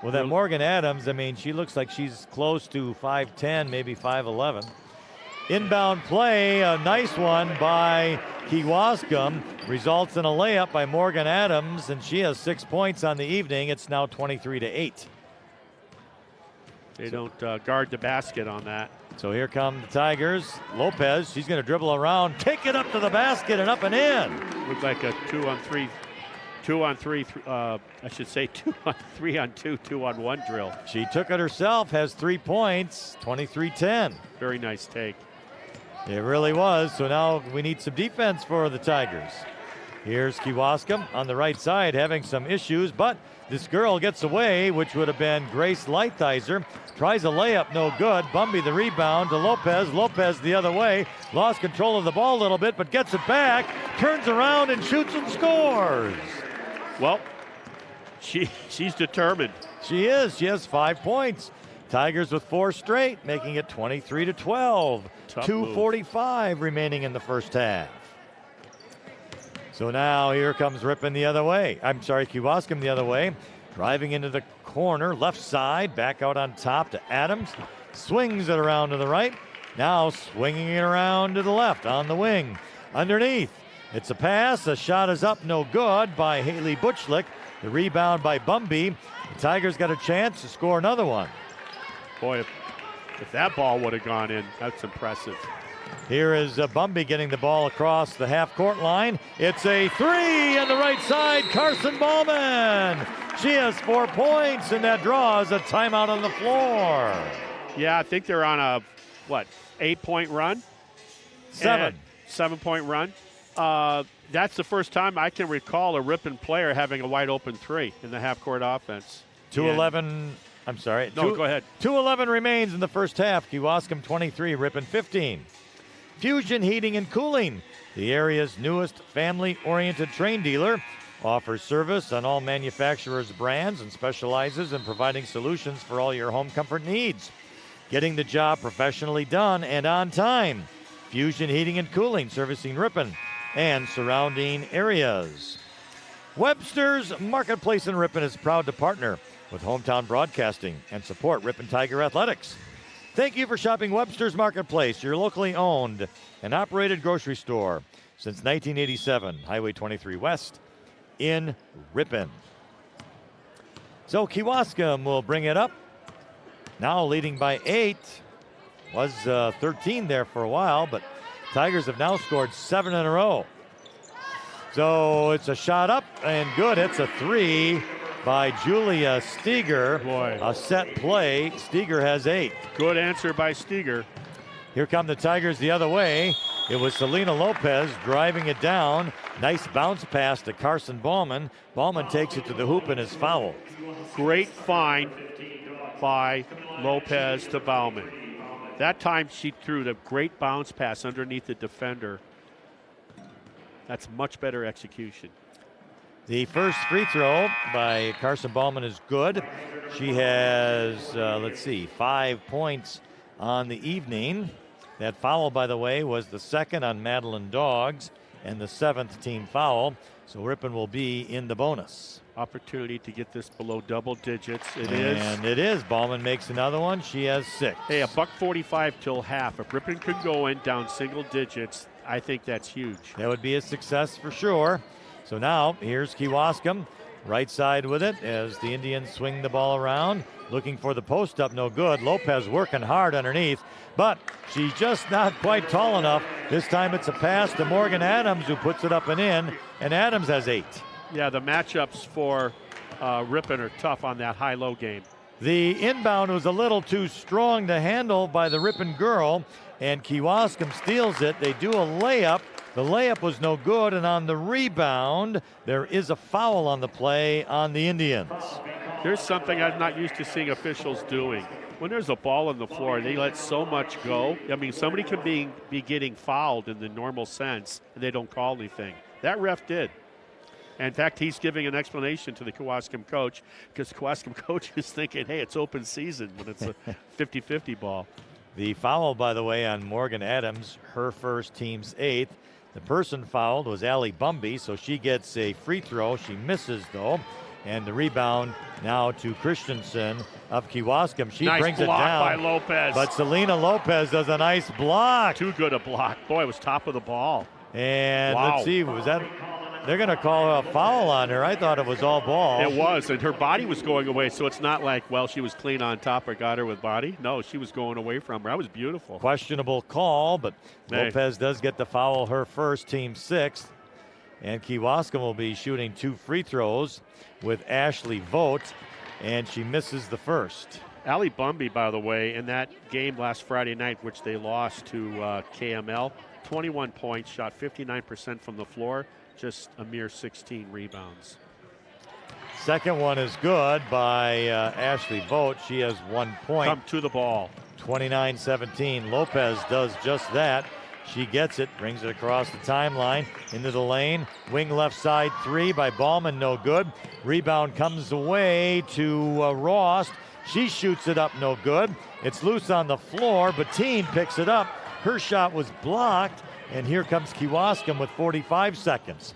Well, that Morgan Adams, I mean, she looks like she's close to 5'10", maybe 5'11". Inbound play, a nice one by Kewaskum, results in a layup by Morgan Adams, and she has 6 points on the evening. It's now 23-8. They don't guard the basket on that. So here come the Tigers. Lopez, she's going to dribble around, take it up to the basket and up and in. Looks like a 2-on-3, I should say 3-on-2, 2-on-1 drill. She took it herself, has 3 points, 23-10. Very nice take. It really was. So now we need some defense for the Tigers. Here's Kewaskum on the right side having some issues, but this girl gets away, which would have been Grace Leithizer. Tries a layup, no good. Bumby the rebound to Lopez. Lopez the other way. Lost control of the ball a little bit, but gets it back. Turns around and shoots and scores. Well, she's determined. She is. She has 5 points. Tigers with 4 straight, making it 23-12. 2:45 remaining in the first half. So now here comes Ripon the other way. I'm sorry, Kewaskum the other way. Driving into the corner, left side, back out on top to Adams. Swings it around to the right. Now swinging it around to the left on the wing. Underneath, it's a pass. The shot is up, no good by Haley Butchlick. The rebound by Bumby. The Tigers got a chance to score another one. Boy, if that ball would have gone in, that's impressive. Here is Bumby getting the ball across the half-court line. It's a 3 on the right side. Carson Ballman. She has 4 points, and that draws a timeout on the floor. Yeah, I think they're on a, 8-point run? 7-point run. That's the first time I can recall a Ripon player having a wide-open 3 in the half-court offense. 2:11. I'm sorry. No, go ahead. 2:11 remains in the first half. Kewaskum 23, Ripon 15. Fusion Heating and Cooling, the area's newest family-oriented train dealer, offers service on all manufacturers' brands and specializes in providing solutions for all your home comfort needs. Getting the job professionally done and on time. Fusion Heating and Cooling, servicing Ripon and surrounding areas. Webster's Marketplace in Ripon is proud to partner with Hometown Broadcasting and support Ripon Tiger Athletics. Thank you for shopping Webster's Marketplace, your locally owned and operated grocery store since 1987, Highway 23 West in Ripon. So Kewaskum will bring it up. Now leading by 8. Was 13 there for a while, but Tigers have now scored 7 in a row. So it's a shot up and good. It's a 3 by Julia Steger. Boy. A set play. Steger has 8. Good answer by Steger. Here come the Tigers the other way. It was Selena Lopez driving it down. Nice bounce pass to Carson Ballman. Ballman takes it to the hoop and is fouled. Great find by Lopez to Bauman. That time she threw the great bounce pass underneath the defender. That's much better execution. The first free throw by Carson Ballman is good. She has, 5 points on the evening. That foul, by the way, was the second on Madeline Dogs and the 7th team foul. So Ripon will be in the bonus. Opportunity to get this below double digits. It is. And it is. Ballman makes another one. She has 6. Hey, $1:45 till half. If Ripon could go in down single digits, I think that's huge. That would be a success for sure. So now here's Kewaskum, right side with it as the Indians swing the ball around, looking for the post up, no good. Lopez working hard underneath, but she's just not quite tall enough. This time it's a pass to Morgan Adams, who puts it up and in, and Adams has 8. Yeah, the matchups for Ripon are tough on that high-low game. The inbound was a little too strong to handle by the Ripon girl, and Kewaskum steals it. They do a layup. The layup was no good, and on the rebound, there is a foul on the play on the Indians. Here's something I'm not used to seeing officials doing. When there's a ball on the floor, they let so much go. I mean, somebody could be getting fouled in the normal sense, and they don't call anything. That ref did. In fact, he's giving an explanation to the Kewaskum coach because the Kewaskum coach is thinking, hey, it's open season when it's a 50-50 ball. The foul, by the way, on Morgan Adams, her first, team's 8th. The person fouled was Allie Bumby, so she gets a free throw. She misses, though. And the rebound now to Christensen of Kewaskum. She nice brings it block down. by Lopez. But Selena Lopez does a nice block. Too good a block. Boy, it was top of the ball. And wow. Let's see, was that... They're going to call a foul on her. I thought it was all ball. It was, and her body was going away, so it's not like, well, she was clean on top or got her with body. No, she was going away from her. That was beautiful. Questionable call, but Lopez does get the foul, her first, team 6th. And Kewaskum will be shooting 2 free throws with Ashley Vogt, and she misses the first. Allie Bumby, by the way, in that game last Friday night, which they lost to KML, 21 points, shot 59% from the floor. Just a mere 16 rebounds. Second one is good by Ashley Vogt. She has 1 point. Come to the ball. 29-17. Lopez does just that. She gets it, brings it across the timeline, into the lane. Wing left side 3 by Ballman, no good. Rebound comes away to Rost. She shoots it up, no good. It's loose on the floor. Bettine picks it up. Her shot was blocked. And here comes Kewaskum with 45 seconds.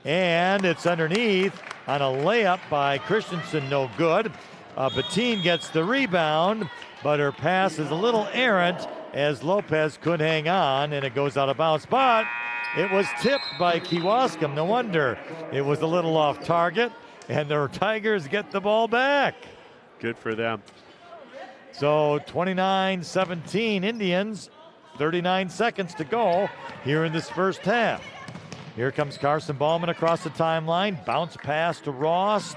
And it's underneath on a layup by Christensen, no good. Bettine gets the rebound, but her pass is a little errant as Lopez could hang on, and it goes out of bounds. But it was tipped by Kewaskum. No wonder it was a little off target, and the Tigers get the ball back. Good for them. So 29-17 Indians. 39 seconds to go here in this first half. Here comes Carson Ballman across the timeline. Bounce pass to Ross.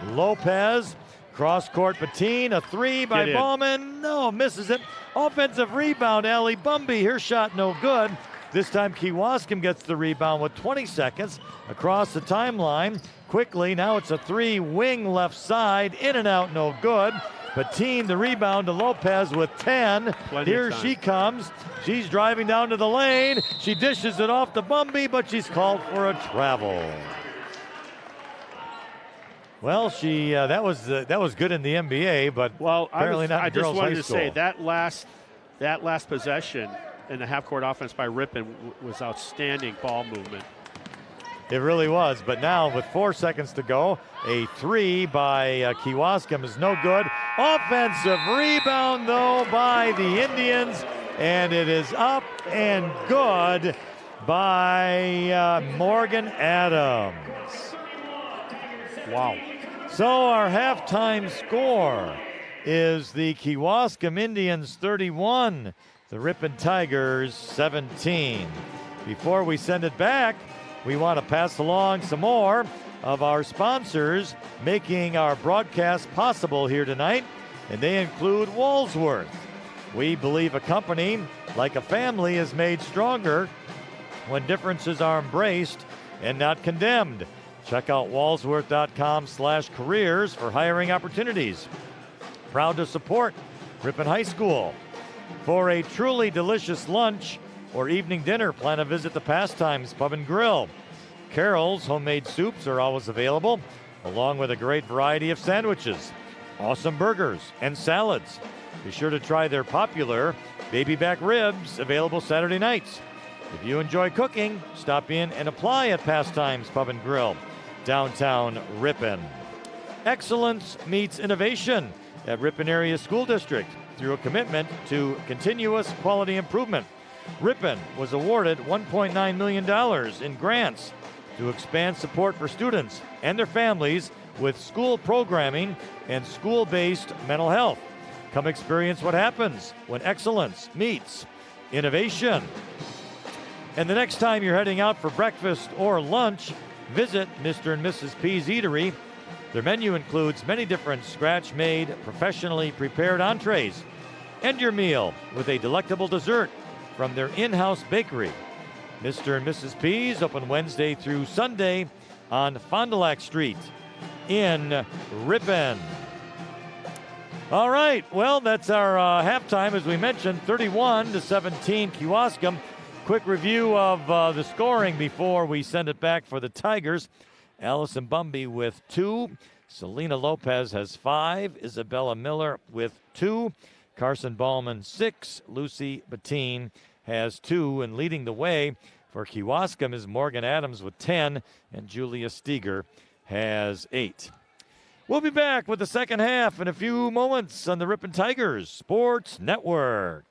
Lopez. Cross court Bettine. A 3 by Ballman. No, misses it. Offensive rebound, Allie Bumby. Her shot no good. This time Kewaskum gets the rebound with 20 seconds across the timeline. Quickly, now it's a 3 wing left side. In and out, no good. Bettine the rebound to Lopez with 10. Here she comes. She's driving down to the lane. She dishes it off to Bumby, but she's called for a travel. Well, she that was good in the NBA, but apparently not in girls' high school. I just wanted to say that last possession in the half-court offense by Ripon was outstanding ball movement. It really was, but now with 4 seconds to go, a 3 by Kewaskum is no good. Offensive rebound, though, by the Indians, and it is up and good by Morgan Adams. Wow. So our halftime score is the Kewaskum Indians 31, the Ripon Tigers 17. Before we send it back, we want to pass along some more of our sponsors making our broadcast possible here tonight, and they include Walsworth. We believe a company, like a family, is made stronger when differences are embraced and not condemned. Check out walsworth.com/careers for hiring opportunities. Proud to support Ripon High School. For a truly delicious lunch or evening dinner, plan to visit the Pastimes Pub and Grill. Carol's homemade soups are always available, along with a great variety of sandwiches, awesome burgers, and salads. Be sure to try their popular baby back ribs, available Saturday nights. If you enjoy cooking, stop in and apply at Pastimes Pub and Grill, downtown Ripon. Excellence meets innovation at Ripon Area School District through a commitment to continuous quality improvement. Ripon was awarded $1.9 million in grants to expand support for students and their families with school programming and school-based mental health. Come experience what happens when excellence meets innovation. And the next time you're heading out for breakfast or lunch, visit Mr. and Mrs. P's Eatery. Their menu includes many different scratch-made, professionally prepared entrees. End your meal with a delectable dessert from their in-house bakery. Mr. and Mrs. P's open Wednesday through Sunday on Fond du Lac Street in Ripon. All right, well, that's our halftime. As we mentioned, 31-17 Kewaskum. Quick review of the scoring before we send it back for the Tigers. Allison Bumby with 2. Selena Lopez has 5. Isabella Miller with 2. Carson Ballman 6. Lucy Bettine has 2. And leading the way for Kewaskum is Morgan Adams with 10. And Julia Steger has 8. We'll be back with the second half in a few moments on the Ripon Tigers Sports Network.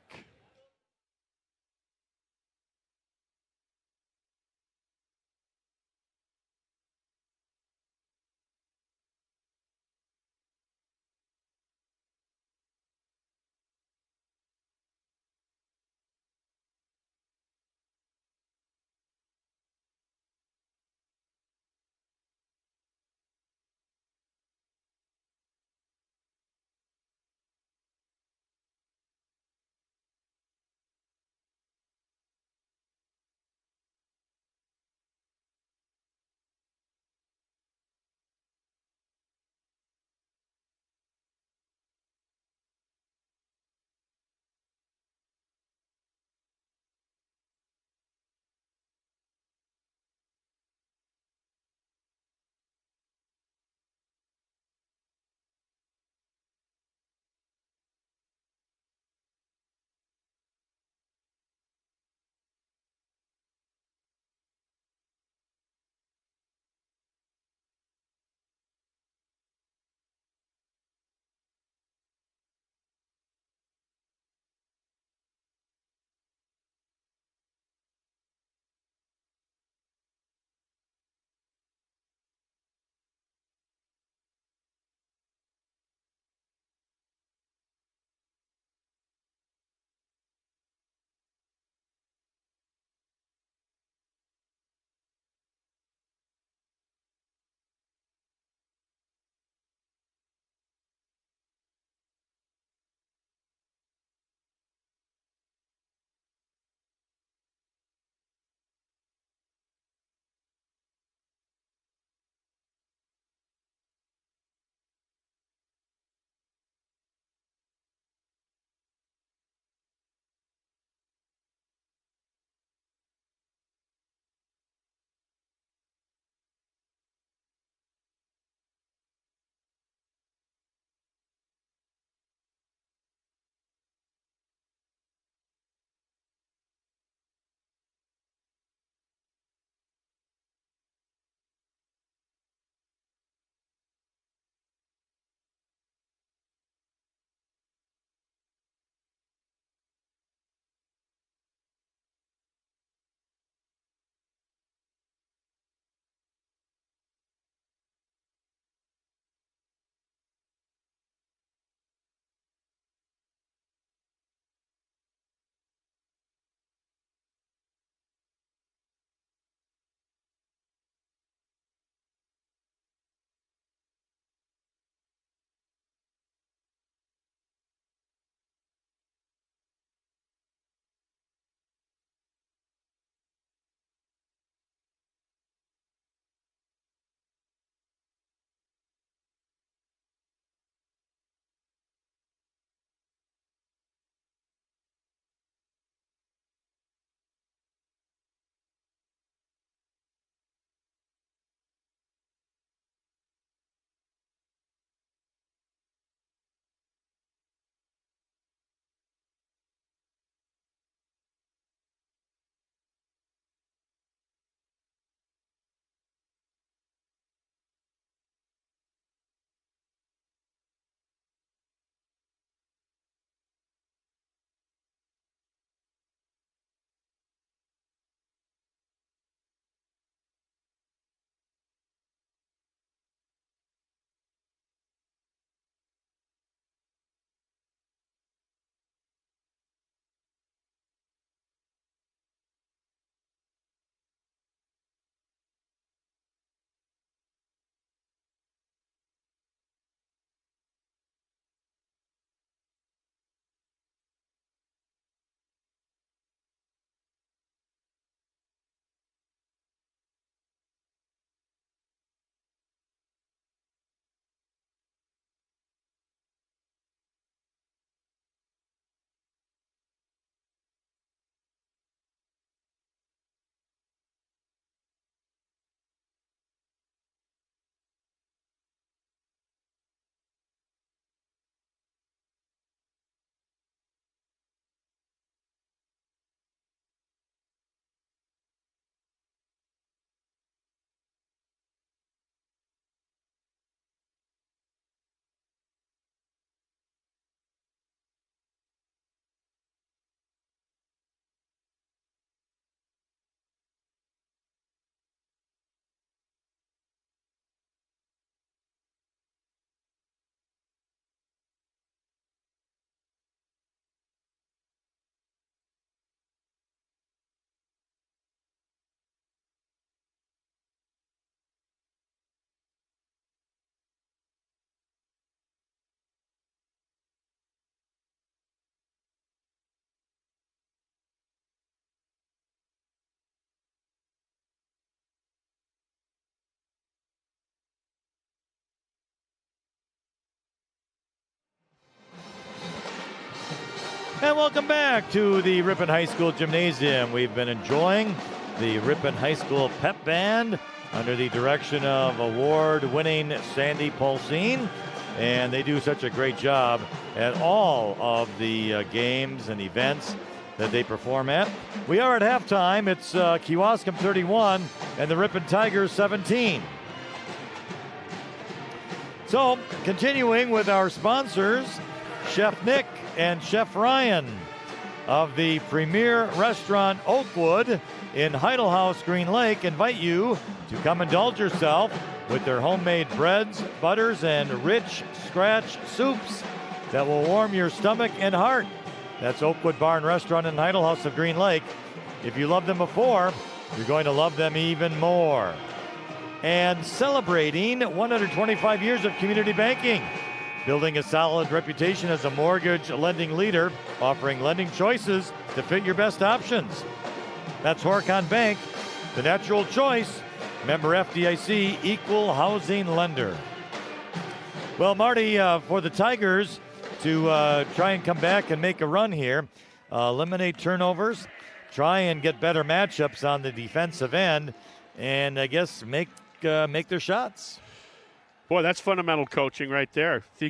And welcome back to the Ripon High School Gymnasium. We've been enjoying the Ripon High School Pep Band under the direction of award-winning Sandy Paulsine. And they do such a great job at all of the games and events that they perform at. We are at halftime. It's Kewaskum 31 and the Ripon Tigers 17. So, continuing with our sponsors, Chef Nick and Chef Ryan of the premier restaurant Oakwood in Heidel House, Green Lake, invite you to come indulge yourself with their homemade breads, butters, and rich scratch soups that will warm your stomach and heart. That's Oakwood Bar and Restaurant in Heidel House of Green Lake. If you loved them before, you're going to love them even more. And celebrating 125 years of community banking, building a solid reputation as a mortgage lending leader, offering lending choices to fit your best options. That's Horicon Bank, the natural choice, member FDIC, equal housing lender. Well, Marty, for the Tigers to try and come back and make a run here, eliminate turnovers, try and get better matchups on the defensive end, and I guess make their shots. Boy, that's fundamental coaching right there. If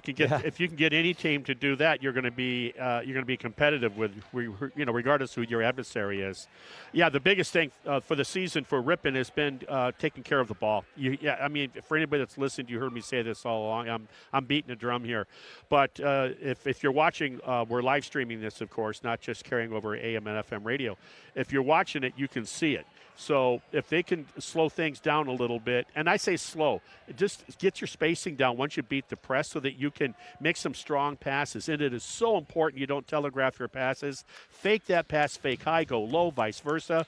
you can get any team to do that, you're going to be competitive with, regardless who your adversary is. Yeah, the biggest thing for the season for Ripon has been taking care of the ball. For anybody that's listened, you heard me say this all along. I'm beating a drum here, but if you're watching, we're live streaming this, of course, not just carrying over AM and FM radio. If you're watching it, you can see it. So if they can slow things down a little bit, and I say slow, just get your spacing down once you beat the press so that you can make some strong passes. And it is so important you don't telegraph your passes. Fake that pass, fake high, go low, vice versa,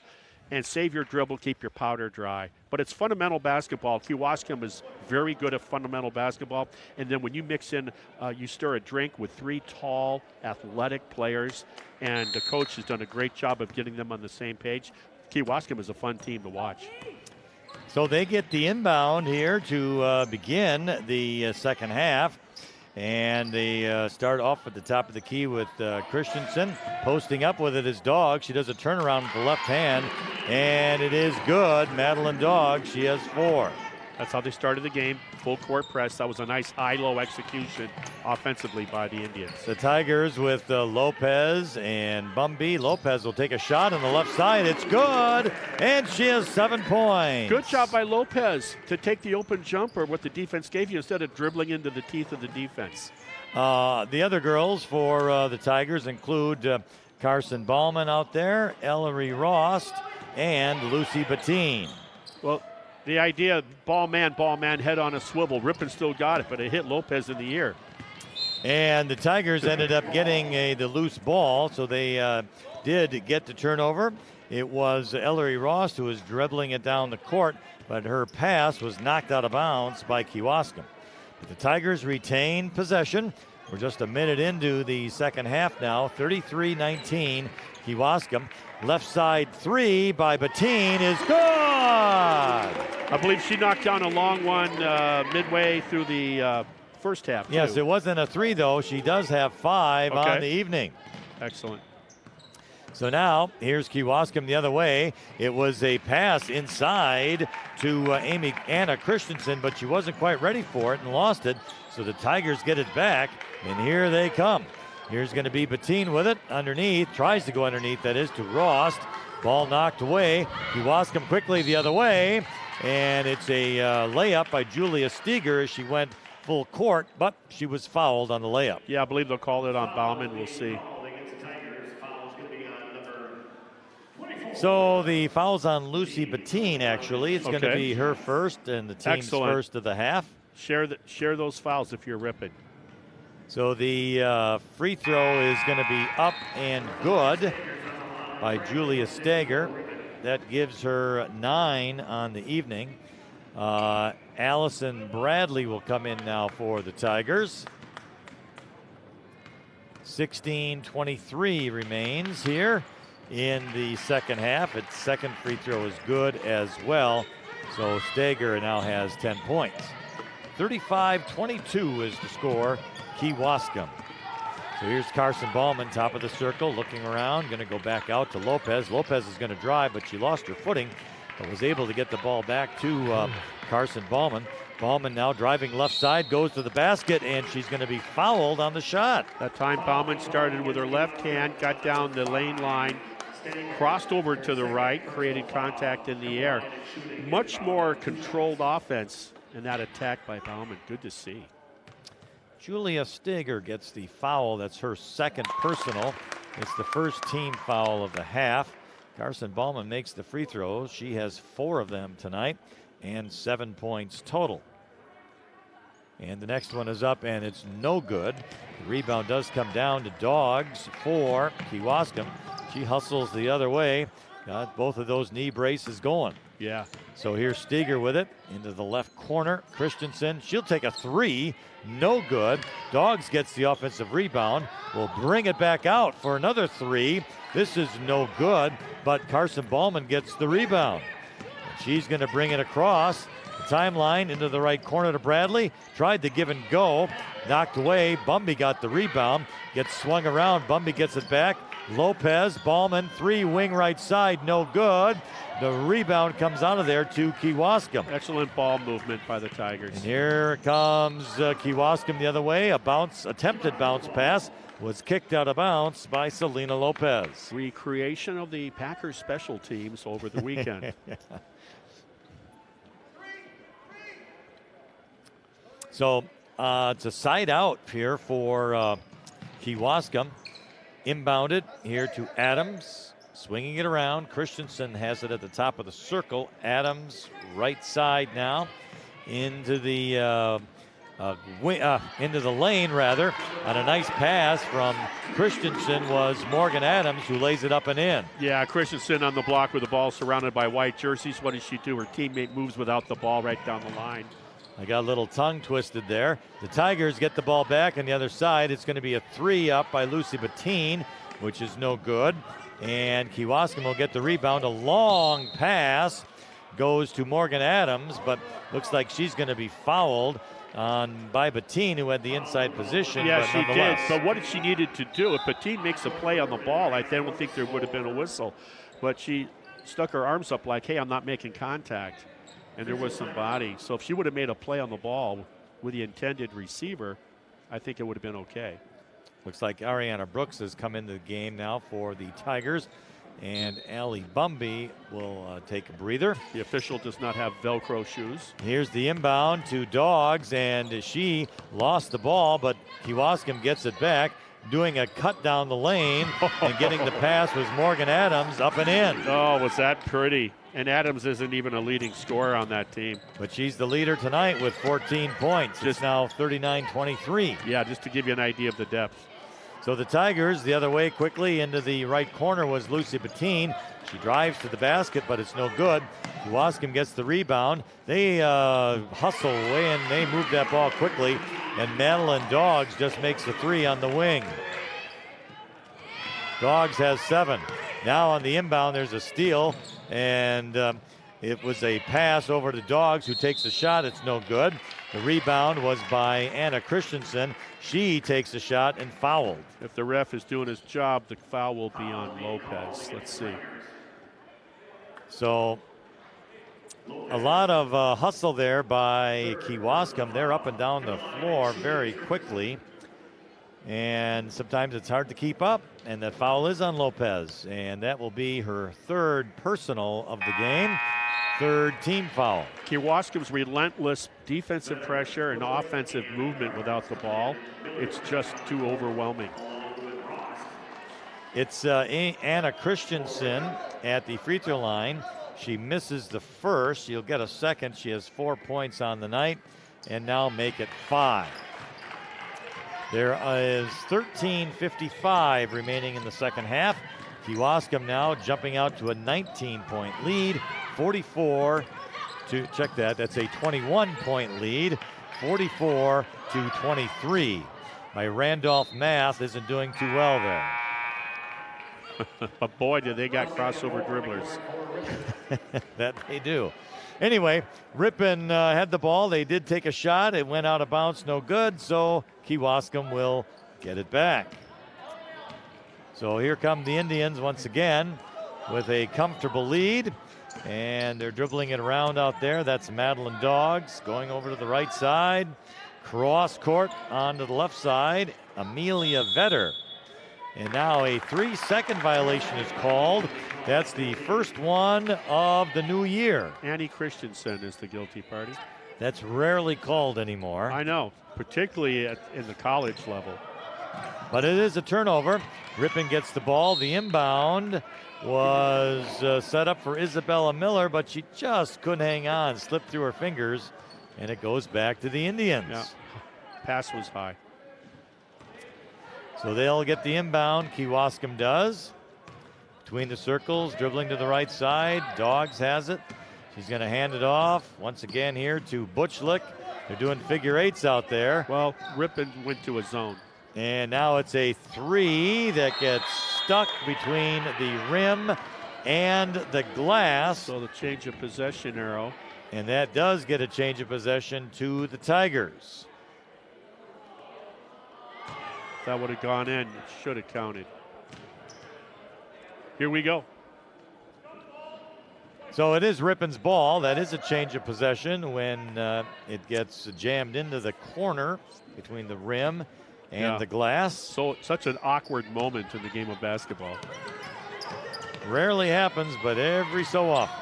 and save your dribble, keep your powder dry. But it's fundamental basketball. Kewaskum is very good at fundamental basketball. And then when you mix in, you stir a drink with three tall, athletic players, and the coach has done a great job of getting them on the same page. Kewaskum is a fun team to watch. So they get the inbound here to begin the second half. And they start off at the top of the key with Christensen. Posting up with it is Dog. She does a turnaround with the left hand, and it is good. Madeline Dog, she has 4. That's how they started the game. Full court press. That was a nice high-low execution offensively by the Indians. The Tigers with Lopez and Bumby. Lopez will take a shot on the left side. It's good, and she has 7 points. Good job by Lopez to take the open jumper, what the defense gave you, instead of dribbling into the teeth of the defense. The other girls for the Tigers include Carson Ballman out there, Ellery Rost, and Lucy Bettine. Well, the idea, ball man, head on a swivel. Ripon still got it, but it hit Lopez in the ear. And the Tigers ended up getting the loose ball, so they did get the turnover. It was Ellery Rost who was dribbling it down the court, but her pass was knocked out of bounds by Kewaskum. But the Tigers retain possession. We're just a minute into the second half now, 33-19, Kewaskum. Left side 3 by Bettine is good. I believe she knocked down a long one midway through the first half. Yes, too. it wasn't a 3 though. She does have 5 on the evening. Excellent. So now here's Kewaskum the other way. It was a pass inside to Anna Christensen, but she wasn't quite ready for it and lost it. So the Tigers get it back, and here they come. Here's going to be Bettine with it underneath, tries to go underneath, that is, to Rost. Ball knocked away. Kewaskum quickly the other way, and it's a layup by Julia Steger as she went full court, but she was fouled on the layup. Yeah, I believe they'll call it on Bauman. We'll see. So the foul's on Lucy Bettine, actually. It's going to be her first and the team's first of the half. Share those fouls if you're Ripon. So the free throw is going to be up and good by Julia Steger. That gives her 9 on the evening. Allison Bradley will come in now for the Tigers. 16:23 remains here in the second half. Its second free throw is good as well. So Steger now has 10 points. 35-22 is the score. Kewaskum. So here's Carson Ballman, top of the circle, looking around, going to go back out to Lopez. Lopez is going to drive, but she lost her footing, but was able to get the ball back to Carson Ballman. Ballman now driving left side, goes to the basket, and she's going to be fouled on the shot. That time Ballman started with her left hand, got down the lane line, crossed over to the right, created contact in the air. Much more controlled offense in that attack by Ballman. Good to see. Julia Steger gets the foul. That's her second personal. It's the first team foul of the half. Carson Ballman makes the free throws. She has 4 of them tonight and 7 points total. And the next one is up, and it's no good. The rebound does come down to Dogs for Kewaskum. She hustles the other way. Got both of those knee braces going. Yeah. So here's Steger with it into the left corner. Christensen, she'll take a 3. No good. Dogs gets the offensive rebound. Will bring it back out for another 3. This is no good, but Carson Ballman gets the rebound. She's going to bring it across the timeline into the right corner to Bradley. Tried to give and go. Knocked away. Bumby got the rebound. Gets swung around. Bumby gets it back. Lopez, Ballman, 3, wing right side, no good. The rebound comes out of there to Kewaskum. Excellent ball movement by the Tigers. And here comes Kewaskum the other way. Attempted bounce pass was kicked out of bounds by Selena Lopez. Recreation of the Packers special teams over the weekend. So it's a side out here for Kewaskum. Inbounded here to Adams, swinging it around. Christensen has it at the top of the circle. Adams, right side now, into the lane rather. On a nice pass from Christensen was Morgan Adams, who lays it up and in. Yeah, Christensen on the block with the ball surrounded by white jerseys. What does she do? Her teammate moves without the ball right down the line. I got a little tongue twisted there. The Tigers get the ball back on the other side. It's going to be a 3 up by Lucy Bettine, which is no good. And Kewaskum will get the rebound. A long pass goes to Morgan Adams, but looks like she's going to be fouled by Bettine, who had the inside position. Yeah, she did. But what she needed to do, if Bettine makes a play on the ball, I don't think there would have been a whistle. But she stuck her arms up like, hey, I'm not making contact. And there was some body. So if she would have made a play on the ball with the intended receiver, I think it would have been okay. Looks like Ariana Brooks has come into the game now for the Tigers. And Allie Bumby will take a breather. The official does not have Velcro shoes. Here's the inbound to Dogs, and she lost the ball, but Kewaskum gets it back. Doing a cut down the lane and getting the pass was Morgan Adams, up and in. Oh, was that pretty. And Adams isn't even a leading scorer on that team. But she's the leader tonight with 14 points. It's now 39-23. Yeah, just to give you an idea of the depth. So the Tigers the other way quickly into the right corner was Lucy Bettine. She drives to the basket, but it's no good. Kewaskum gets the rebound. They hustle away and they move that ball quickly. And Madeline Dogs just makes a 3 on the wing. Dogs has 7. Now on the inbound, there's a steal. And it was a pass over to Dogs, who takes a shot. It's no good. The rebound was by Anna Christensen. She takes a shot and fouled. If the ref is doing his job, the foul will be on Lopez. Let's see. So a lot of hustle there by Kewaskum. They're up and down the floor very quickly. And sometimes it's hard to keep up. And that foul is on Lopez. And that will be her 3rd personal of the game. 3rd team foul. Kewaskum's relentless defensive pressure and offensive movement without the ball, it's just too overwhelming. It's Anna Christensen at the free throw line. She misses the first. She'll get a second. She has 4 points on the night and now make it 5. There is 13:55 remaining in the second half. Kewaskum now jumping out to a 19-point lead. 44 to, check that, that's a 21-point lead. 44-23. My Randolph math isn't doing too well there. But boy, do they got crossover dribblers. That they do. Anyway, Ripon had the ball. They did take a shot. It went out of bounds, no good. So Kewaskum will get it back. So here come the Indians once again with a comfortable lead. And they're dribbling it around out there. That's Madeline Dogs going over to the right side. Cross court onto the left side. Amelia Vetter. And now a 3-second violation is called. That's the first one of the new year. Annie Christensen is the guilty party. That's rarely called anymore. I know, particularly in the college level. But it is a turnover. Ripon gets the ball. The inbound was set up for Isabella Miller, but she just couldn't hang on, slipped through her fingers, and it goes back to the Indians. Yeah. Pass was high. So they'll get the inbound. Kewaskum does. Between the circles, dribbling to the right side. Dogs has it. She's going to hand it off once again here to Butchlick. They're doing figure eights out there. Well, Ripon went to a zone. And now it's a 3 that gets stuck between the rim and the glass. So the change of possession arrow. And that does get a change of possession to the Tigers. If that would have gone in, it should have counted. Here we go. So it is Ripon's ball. That is a change of possession when it gets jammed into the corner between the rim and the glass. So such an awkward moment in the game of basketball. Rarely happens, but every so often.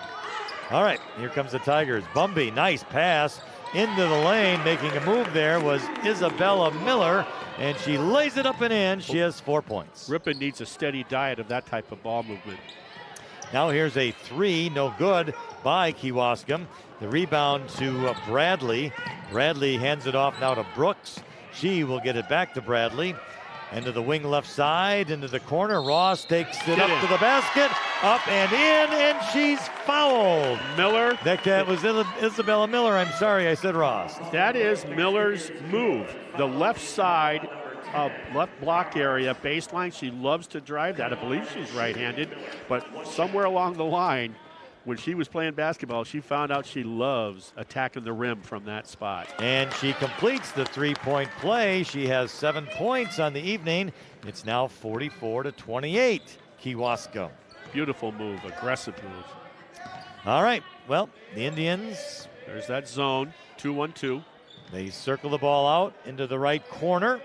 All right, here comes the Tigers. Bumby, nice pass into the lane. Making a move there was Isabella Miller, and she lays it up and in. She has 4 points. Ripon needs a steady diet of that type of ball movement. Now here's a 3, no good by Kewaskum. The rebound to Bradley. Bradley hands it off now to Brooks. She will get it back to Bradley. Into the wing left side, into the corner. Ross takes it up to the basket, up and in, and she's fouled. Miller. That was Isabella Miller. I'm sorry, I said Ross. That is Miller's move. The left side of left block area, baseline. She loves to drive that. I believe she's right-handed, but somewhere along the line, when she was playing basketball, she found out she loves attacking the rim from that spot. And she completes the three-point play. She has 7 points on the evening. It's now 44-28, Kewaskum. Beautiful move, aggressive move. All right, well, the Indians. There's that zone, 2-1-2. They circle the ball out into the right corner.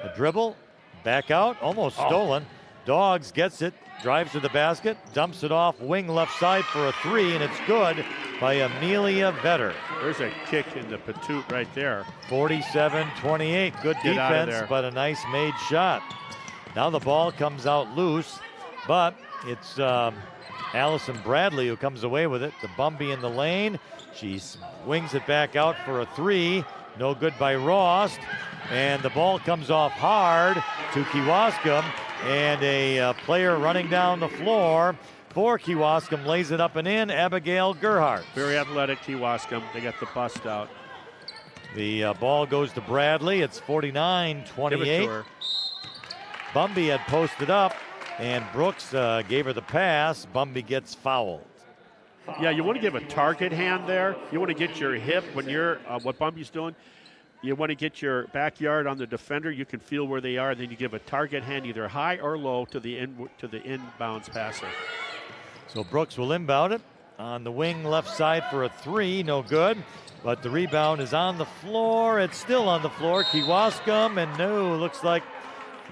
A dribble, back out, almost stolen. Dogs gets it, drives to the basket, dumps it off wing left side for a 3, and it's good by Amelia Vetter. There's a kick in the patoot right there. 47-28, good defense, but a nice made shot. Now the ball comes out loose, but it's Allison Bradley who comes away with it. The Bumby in the lane. She swings it back out for a 3. No good by Rost. And the ball comes off hard to Kewaskum. And a player running down the floor for Kewaskum lays it up and in, Abigail Gerhardt. Very athletic Kewaskum. They got the bust out. The ball goes to Bradley. It's 49-28. Bumby had posted up, and Brooks gave her the pass. Bumby gets fouled. Yeah, you want to give a target hand there. You want to get your hip when you're, what Bumby's doing. You want to get your backyard on the defender. You can feel where they are. Then you give a target hand, either high or low, to the inbounds passer. So Brooks will inbound it on the wing left side for a 3. No good. But the rebound is on the floor. It's still on the floor. Kewaskum, and no, looks like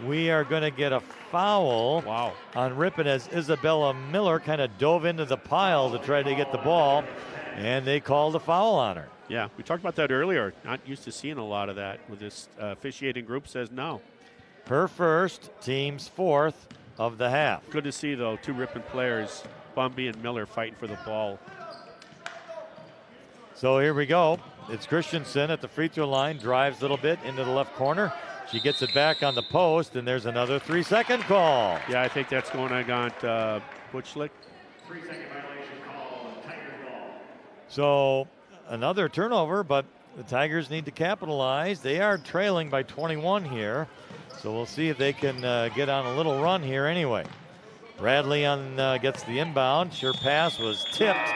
we are going to get a foul on Ripon as Isabella Miller kind of dove into the pile to try to get the ball, and they called a foul on her. Yeah, we talked about that earlier. Not used to seeing a lot of that with this officiating group says no. Her first, team's fourth of the half. Good to see, though, 2 Ripon players, Bumby and Miller, fighting for the ball. So here we go. It's Christensen at the free throw line, drives a little bit into the left corner. She gets it back on the post, and there's another 3-second call. Yeah, I think that's going against Butchlick. 3-second violation call, Tiger ball. So another turnover, but the Tigers need to capitalize. They are trailing by 21 here, so we'll see if they can get on a little run here anyway. Bradley gets the inbound. Her pass was tipped.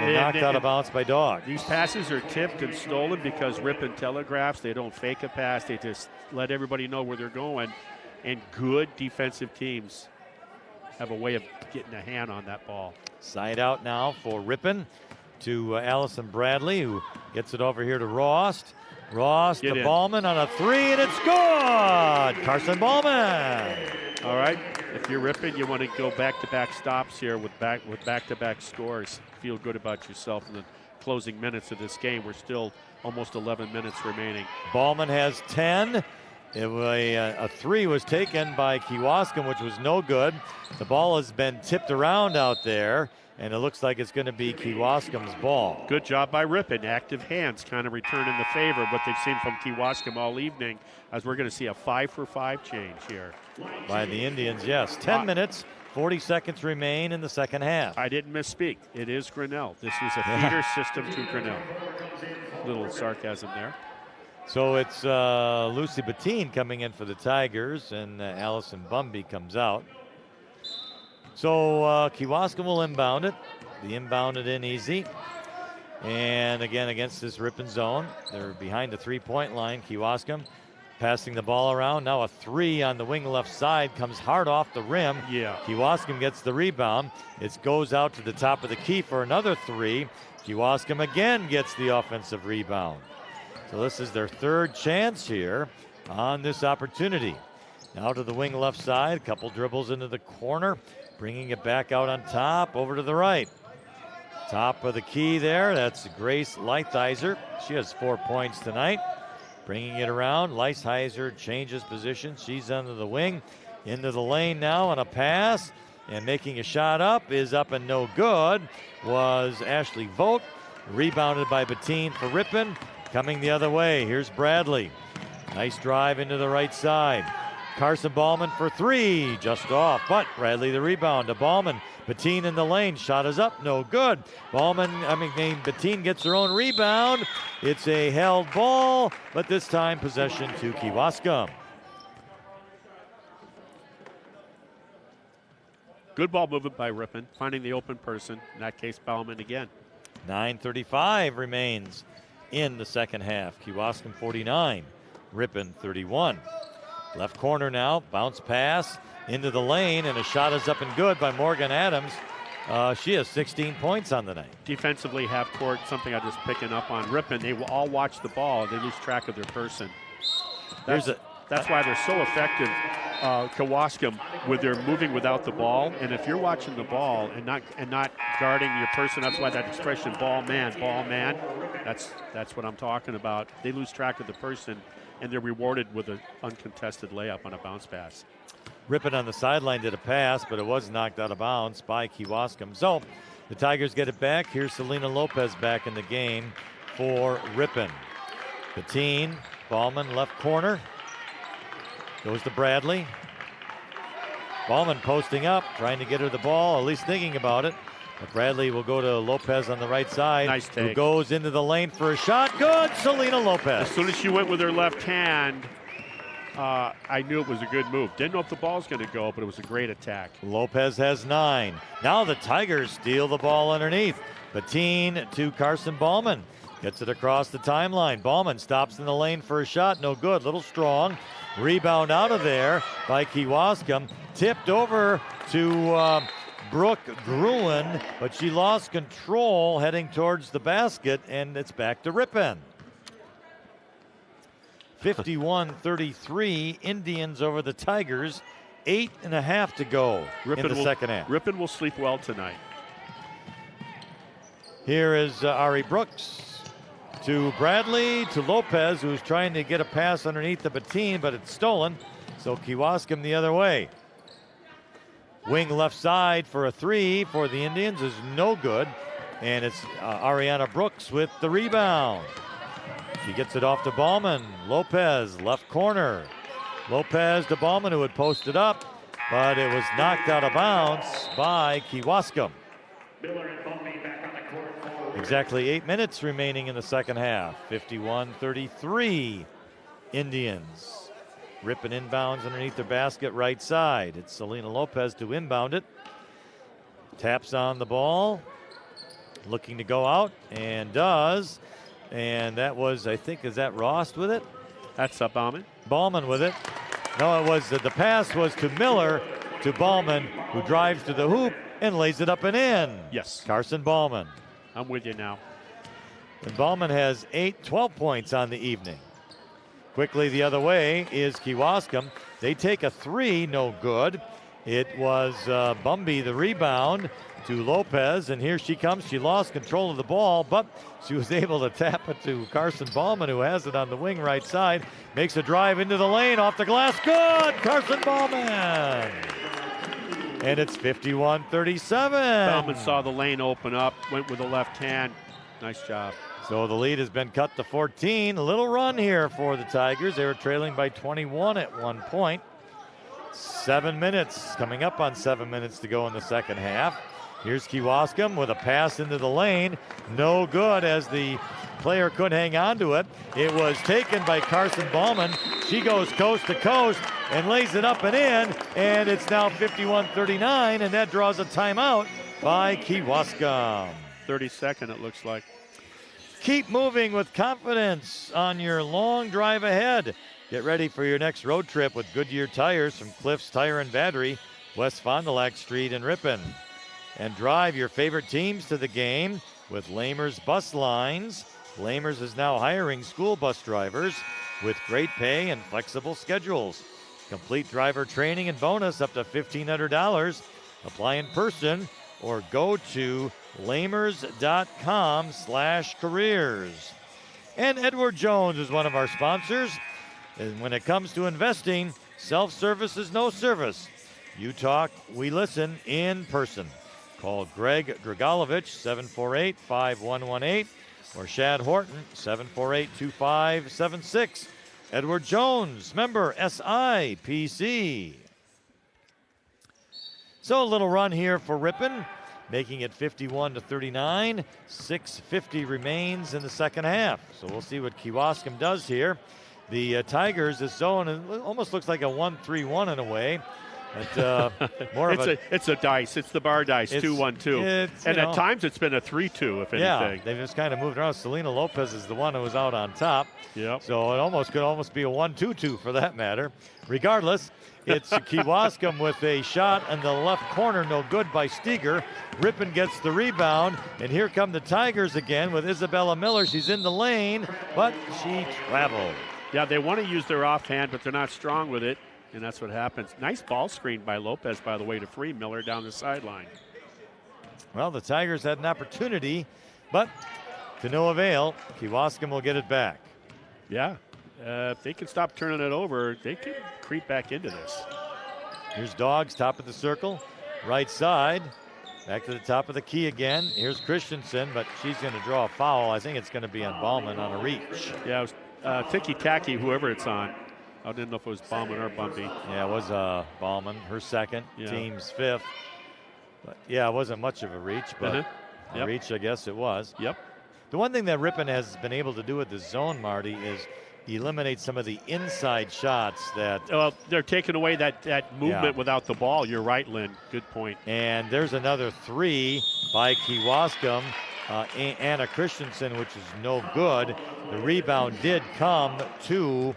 And knocked out of bounds by Dog. These passes are tipped and stolen because Ripon telegraphs. They don't fake a pass. They just let everybody know where they're going. and good defensive teams have a way of getting a hand on that ball. Side out now for Ripon to Allison Bradley, who gets it over here to Rost. Rost to Ballman on a 3, and it's good! Carson Ballman. All right, if you're Ripon, you want to go back-to-back stops here with back-to-back scores. Feel good about yourself in the closing minutes of this game. We're still almost 11 minutes remaining. Ballman has 10. A 3 was taken by Kewaskum, which was no good. The ball has been tipped around out there, and it looks like it's going to be Kewaskum's ball. Good job by Ripon. Active hands kind of returning the favor of what they've seen from Kewaskum all evening, as we're going to see a 5-for-5 change here. By the Indians, yes. 10 minutes, 40 seconds remain in the second half. I didn't misspeak. It is Grinnell. This is a feeder system to Grinnell. Little sarcasm there. So it's Lucy Bettine coming in for the Tigers, and Allison Bumby comes out. So Kewaskum will inbound it. They inbound it in easy. And again, against this Ripon zone, they're behind the three-point line. Kewaskum passing the ball around. Now a 3 on the wing left side comes hard off the rim. Yeah. Kewaskum gets the rebound. It goes out to the top of the key for another 3. Kewaskum again gets the offensive rebound. So this is their third chance here on this opportunity. Now to the wing left side, a couple dribbles into the corner, bringing it back out on top, over to the right. Top of the key there, that's Grace Leithizer. She has 4 points tonight. Bringing it around, Leithizer changes position. She's under the wing, into the lane now on a pass, and making a shot up is up and no good was Ashley Vogt. Rebounded by Bettine for Ripon. Coming the other way, here's Bradley. Nice drive into the right side. Carson Ballman for 3, just off, but Bradley the rebound to Ballman. Bettine in the lane, shot is up, no good. Bettine gets her own rebound. It's a held ball, but this time possession to Kewaskum. Good ball movement by Ripon, finding the open person, in that case Ballman again. 9:35 remains in the second half. Kewaskum 49, Ripon 31. Left corner now, bounce pass into the lane, and a shot is up and good by Morgan Adams. She has 16 points on the night. Defensively, half court, something I'm just picking up on. Ripon, they will all watch the ball. They lose track of their person. That's why they're so effective, Kewaskum, with their moving without the ball. And if you're watching the ball and not guarding your person, that's why that expression, ball man, that's what I'm talking about. They lose track of the person, and they're rewarded with an uncontested layup on a bounce pass. Ripon on the sideline did a pass, but it was knocked out of bounds by Kewaskum. So the Tigers get it back. Here's Selena Lopez back in the game for Ripon. Bettine, Ballman left corner. Goes to Bradley. Ballman posting up, trying to get her the ball, at least thinking about it. But Bradley will go to Lopez on the right side. Nice take. Who goes into the lane for a shot. Good, Selena Lopez. As soon as she went with her left hand, I knew it was a good move. Didn't know if the ball's going to go, but it was a great attack. Lopez has 9. Now the Tigers steal the ball underneath. Bettine to Carson Ballman. Gets it across the timeline. Ballman stops in the lane for a shot. No good. Little strong. Rebound out of there by Kewaskum. Tipped over to Brooke Gruen, but she lost control heading towards the basket, and it's back to Ripon. 51-33, Indians over the Tigers. 8.5 to go in the second half. Ripon will sleep well tonight. Here is Ari Brooks to Bradley, to Lopez, who's trying to get a pass underneath the Bettine, but it's stolen. So Kewaskum the other way. Wing left side for a 3 for the Indians is no good. And it's Ariana Brooks with the rebound. She gets it off to Ballman. Lopez, left corner. Lopez to Ballman, who had posted up, but it was knocked out of bounds by Kewaskum. Exactly 8 minutes remaining in the second half. 51-33 Indians. Ripon inbounds underneath their basket right side. It's Selena Lopez to inbound it. Taps on the ball. Looking to go out and does. And that was, I think, is that Rost with it? That's Ballman. Ballman with it. No, it was the pass was to Miller, to Ballman, who drives to the hoop and lays it up and in. Yes. Carson Ballman. I'm with you now. And Ballman has 12 points on the evening. Quickly the other way is Kewaskum. They take a three, no good. It was Bumby, the rebound to Lopez, and here she comes. She lost control of the ball, but she was able to tap it to Carson Ballman, who has it on the wing right side. Makes a drive into the lane, off the glass. Good! Carson Ballman! And it's 51-37. Ballman saw the lane open up, went with the left hand. Nice job. So the lead has been cut to 14. A little run here for the Tigers. They were trailing by 21 at one point. 7 minutes, coming up on 7 minutes to go in the second half. Here's Kewaskum with a pass into the lane. No good, as the player couldn't hang on to it. It was taken by Carson Ballman. She goes coast to coast and lays it up and in. And it's now 51-39, and that draws a timeout by Kewaskum. 32nd, it looks like. Keep moving with confidence on your long drive ahead. Get ready for your next road trip with Goodyear tires from Cliffs Tire and Battery, West Fond du Lac Street in Ripon. And drive your favorite teams to the game with Lamers Bus Lines. Lamers is now hiring school bus drivers with great pay and flexible schedules. Complete driver training and bonus up to $1,500. Apply in person or go to lamers.com/careers. And Edward Jones is one of our sponsors. And when it comes to investing, self-service is no service. You talk, we listen in person. Call Greg Dragalovich, 748-5118, or Shad Horton, 748-2576. Edward Jones, member SIPC. So a little run here for Ripon, making it 51-39. 6:50 remains in the second half. So we'll see what Kewaskum does here. The Tigers, this zone, it almost looks like a 1-3-1 in a way. But, more of it's a dice. It's the bar dice, 2-1-2. And at times it's been a 3-2, if anything. Yeah, they've just kind of moved around. Selena Lopez is the one who was out on top. Yep. So it could almost be a 1-2-2 for that matter. Regardless, it's Kewaskum with a shot in the left corner, no good by Steger. Ripon gets the rebound, and here come the Tigers again with Isabella Miller. She's in the lane, but she traveled. Yeah, they want to use their offhand, but they're not strong with it, and that's what happens. Nice ball screen by Lopez, by the way, to free Miller down the sideline. Well, the Tigers had an opportunity, but to no avail. Kewaskum will get it back. Yeah, if they can stop turning it over, they can creep back into this. Here's Dogs, top of the circle, right side. Back to the top of the key again. Here's Christensen, but she's going to draw a foul. I think it's going to be on Ballman on a reach. Yeah, it was ticky-tacky, whoever it's on. I didn't know if it was Ballman or Bumby. Yeah, it was Ballman, her second, team's fifth. But yeah, it wasn't much of a reach, but a reach, I guess it was. Yep. The one thing that Ripon has been able to do with the zone, Marty, is eliminate some of the inside shots that... Well, they're taking away that movement without the ball. You're right, Lynn. Good point. And there's another three by Kewaskum. Anna Christensen, which is no good. The rebound did come to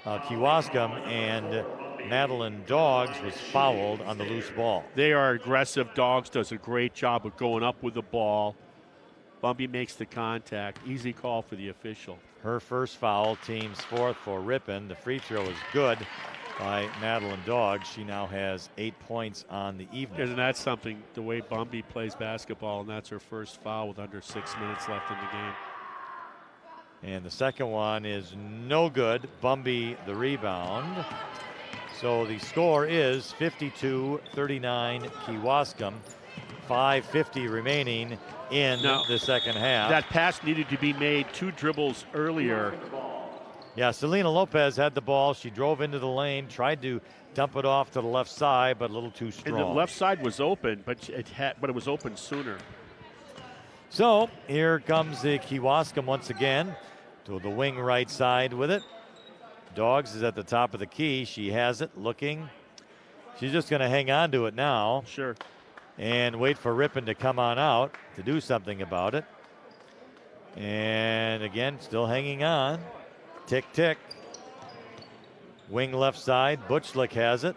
Kewaskum, and Madeline Dogs was fouled on the loose ball. They are aggressive. Dogs does a great job of going up with the ball. Bumby makes the contact. Easy call for the official. Her first foul, team's fourth for Ripon. The free throw is good by Madeline Dogs. She now has 8 points on the evening. Isn't that something, the way Bumby plays basketball, and that's her first foul with under 6 minutes left in the game. And the second one is no good. Bumby the rebound. So the score is 52-39 Kewaskum. 5:50 remaining in the second half. That pass needed to be made 2 dribbles earlier. Yeah, Selena Lopez had the ball. She drove into the lane, tried to dump it off to the left side, but a little too strong. And the left side was open, but it was open sooner. So here comes the Kewaskum once again to the wing right side with it. Dogs is at the top of the key. She has it, looking. She's just going to hang on to it now. Sure. And wait for Ripon to come on out to do something about it. And again, still hanging on. Tick, tick. Wing left side, Butchlick has it.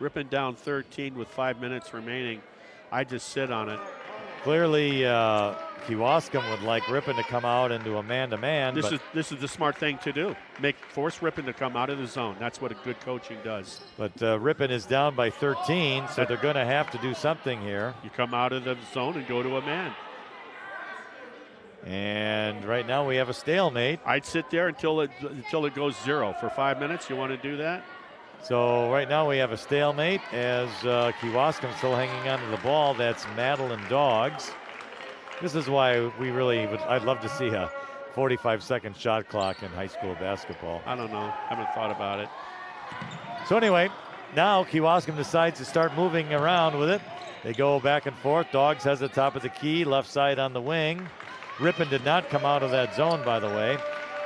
Ripon down 13 with 5 minutes remaining. I just sit on it. Clearly, Kewaskum would like Ripon to come out into a man-to-man. This is the smart thing to do. Force Ripon to come out of the zone. That's what a good coaching does. But Ripon is down by 13, so they're going to have to do something here. You come out of the zone and go to a man. And right now we have a stalemate. I'd sit there until it goes 0 for 5 minutes. You want to do that? So right now we have a stalemate as Kewaskum still hanging on to the ball. That's Madeline Dogs. This is why I'd love to see a 45-second shot clock in high school basketball. I don't know. Haven't thought about it. So anyway, now Kewaskum decides to start moving around with it. They go back and forth. Dogs has the top of the key, left side on the wing. Ripon did not come out of that zone, by the way.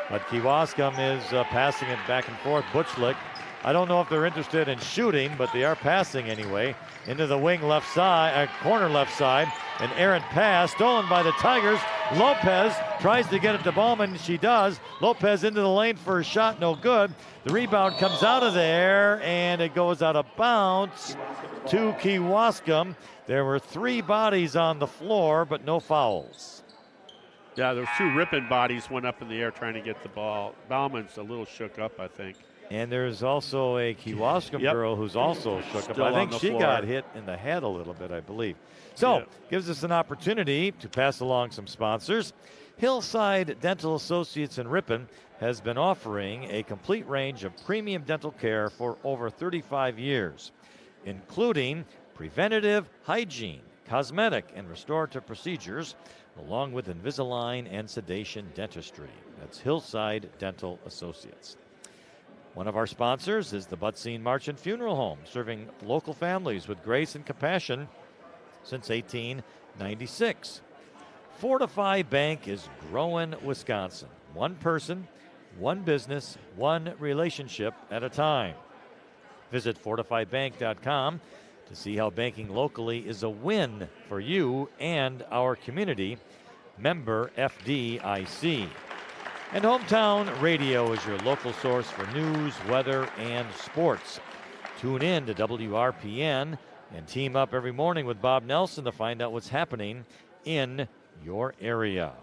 But Kewaskum is passing it back and forth. Butchlick, I don't know if they're interested in shooting, but they are passing anyway. Into the wing left side, corner left side. An errant pass stolen by the Tigers. Lopez tries to get it to Ballman. She does. Lopez into the lane for a shot, no good. The rebound comes out of there, and it goes out of bounds to Kewaskum. There were 3 bodies on the floor, but no fouls. Yeah, those 2 Ripon bodies went up in the air trying to get the ball. Bauman's a little shook up, I think. And there's also a Kewaskum girl who's also shook up. Still I think on the she floor. got hit in the head a little bit, I believe. So, gives us an opportunity to pass along some sponsors. Hillside Dental Associates in Ripon has been offering a complete range of premium dental care for over 35 years, including preventative hygiene, cosmetic and restorative procedures, along with Invisalign and sedation dentistry. That's Hillside Dental Associates. One of our sponsors is the Butsine Marchant Funeral Home, serving local families with grace and compassion since 1896. Fortify Bank is growing Wisconsin. One person, one business, one relationship at a time. Visit fortifybank.com to see how banking locally is a win for you and our community. Member FDIC. And Hometown Radio is your local source for news, weather, and sports. Tune in to WRPN and team up every morning with Bob Nelson to find out what's happening in your area.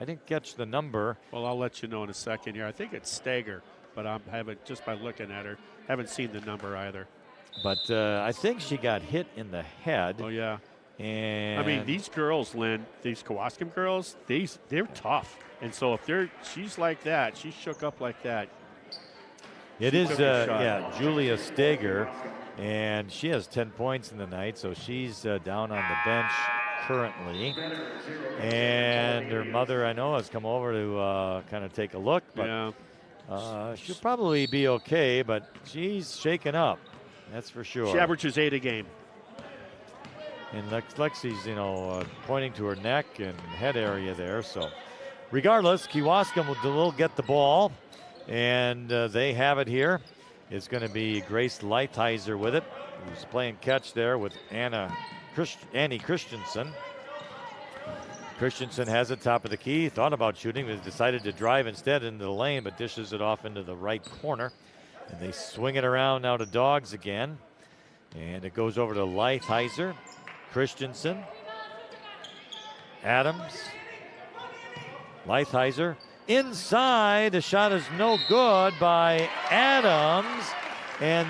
I didn't catch the number. Well, I'll let you know in a second here. I think it's Stager, but I haven't, just by looking at her, haven't seen the number either. But I think she got hit in the head. Oh, yeah. And I mean, these girls, Lynn, these Kewaskum girls, they're tough. And so if she's like that, she's shook up like that. It is, Julia Steger, and she has 10 points in the night, so she's down on the bench currently. And her mother, I know, has come over to kind of take a look, but she'll probably be okay, but she's shaken up, that's for sure. She averages 8 a game. And Lexi's, pointing to her neck and head area there, so. Regardless, Kewaskum will get the ball, and they have it here. It's going to be Grace Lighthizer with it, who's playing catch there with Annie Christensen. Christensen has it top of the key, thought about shooting, but decided to drive instead into the lane, but dishes it off into the right corner. And they swing it around now to Dogs again. And it goes over to Lighthizer, Christensen, Adams. Lighthizer inside. The shot is no good by Adams. And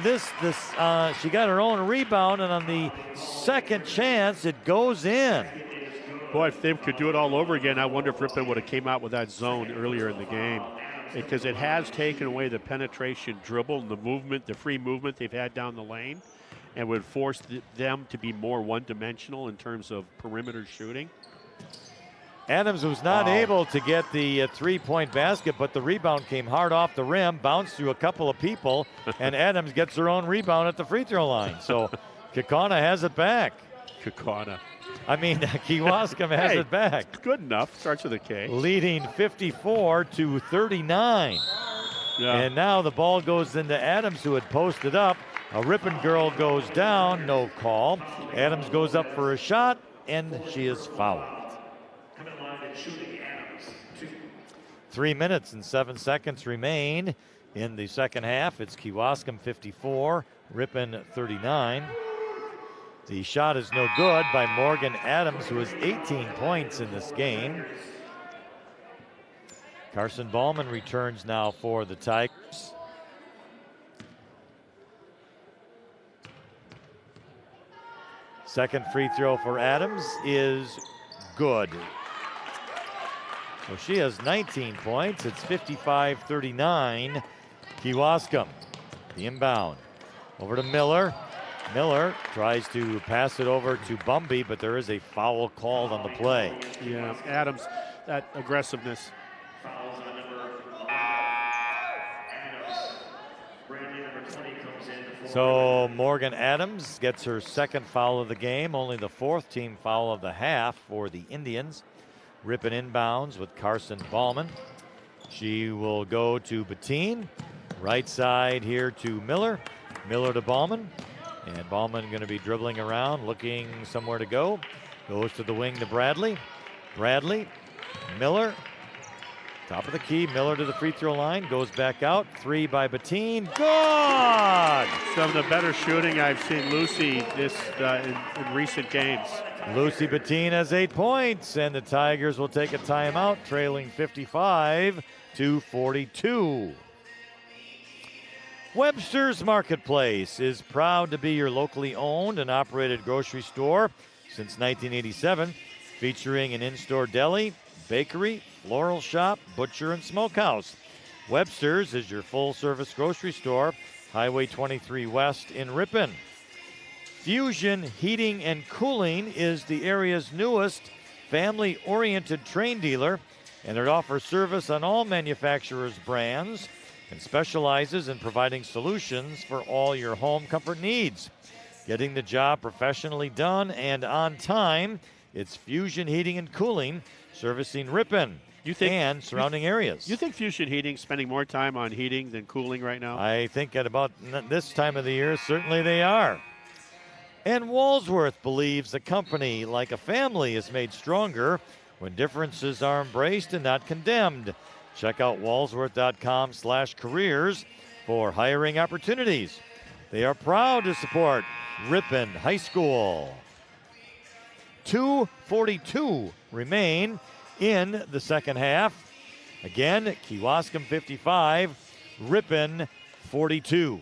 she got her own rebound, and on the second chance, it goes in. Boy, if they could do it all over again, I wonder if Ripon would have came out with that zone earlier in the game. Because it has taken away the penetration dribble and the movement, the free movement they've had down the lane, and would force them to be more one-dimensional in terms of perimeter shooting. Adams was not able to get the three-point basket, but the rebound came hard off the rim, bounced through a couple of people, and Adams gets her own rebound at the free throw line. So Kekana has it back. Kekana. Kewaskum has it back. Good enough. Starts with a K. Leading 54-39. Yeah. And now the ball goes into Adams, who had posted up. A Ripon girl goes down, no call. Adams goes up for a shot, and she is fouled. 3 minutes and 7 seconds remain In the second half, it's Kewaskum 54, Ripon 39. The shot is no good by Morgan Adams, who has 18 points in this game. Carson Ballman returns now for the Tigers. Second free throw for Adams is good. So she has 19 points. It's 55-39. Kewaskum, the inbound. Over to Miller. Miller tries to pass it over to Bumby, but there is a foul called on the play. Yeah, Adams, that aggressiveness. Fouls on number 11. Adams. Brandy, number 20, comes in. So Morgan Adams gets her second foul of the game, only the fourth team foul of the half for the Indians. Ripon inbounds with Carson Ballman. She will go to Bettine. Right side here to Miller. Miller to Ballman. And Ballman going to be dribbling around, looking somewhere to go. Goes to the wing to Bradley. Bradley, Miller, top of the key. Miller to the free throw line, goes back out. Three by Bettine, good! Some of the better shooting I've seen Lucy this in recent games. Lucy Bettine has 8 points, and the Tigers will take a timeout, trailing 55-42. Webster's Marketplace is proud to be your locally owned and operated grocery store since 1987, featuring an in-store deli, bakery, floral shop, butcher, and smokehouse. Webster's is your full-service grocery store, Highway 23 West in Ripon. Fusion Heating and Cooling is the area's newest family-oriented train dealer, and it offers service on all manufacturers' brands and specializes in providing solutions for all your home comfort needs. Getting the job professionally done and on time, it's Fusion Heating and Cooling, servicing Ripon and surrounding areas. You think Fusion Heating spending more time on heating than cooling right now? I think at about this time of the year, certainly they are. And Walsworth believes a company like a family is made stronger when differences are embraced and not condemned. Check out walsworth.com/careers for hiring opportunities. They are proud to support Ripon High School. 2:42 remain in the second half. Again, Kewaskum 55, Ripon 42.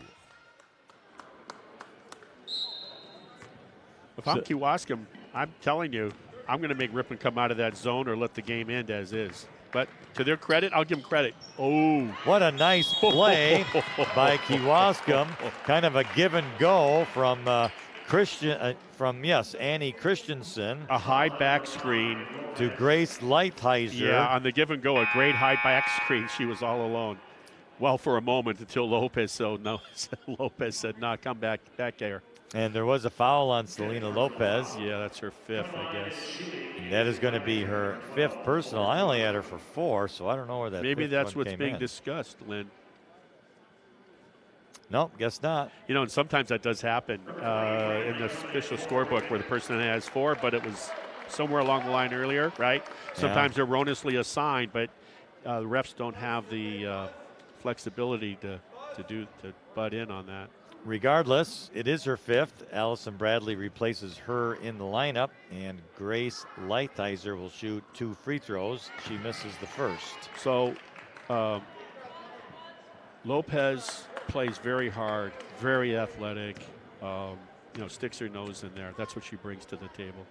If I'm Kewaskum, I'm telling you, I'm going to make Ripon come out of that zone or let the game end as is. But to their credit, I'll give them credit. Oh, what a nice play by Kewaskum. Kind of a give and go from Annie Christensen. A high back screen to Grace Lighthizer. Yeah, on the give and go, a great high back screen. She was all alone. Well, for a moment until Lopez said, "No," come back there. And there was a foul on Selena Lopez. Yeah, that's her fifth, I guess. And that is going to be her fifth personal. I only had her for 4, so I don't know where that. Maybe that's what's being discussed, Lynn. No, guess not. You know, and sometimes that does happen in the official scorebook where the person has 4, but it was somewhere along the line earlier, right? Sometimes erroneously assigned, but the refs don't have the flexibility to butt in on that. Regardless, it is her fifth. Allison Bradley replaces her in the lineup, and Grace Lighthizer will shoot 2 free throws. She misses the first. So Lopez plays very hard, very athletic, sticks her nose in there. That's what she brings to the table.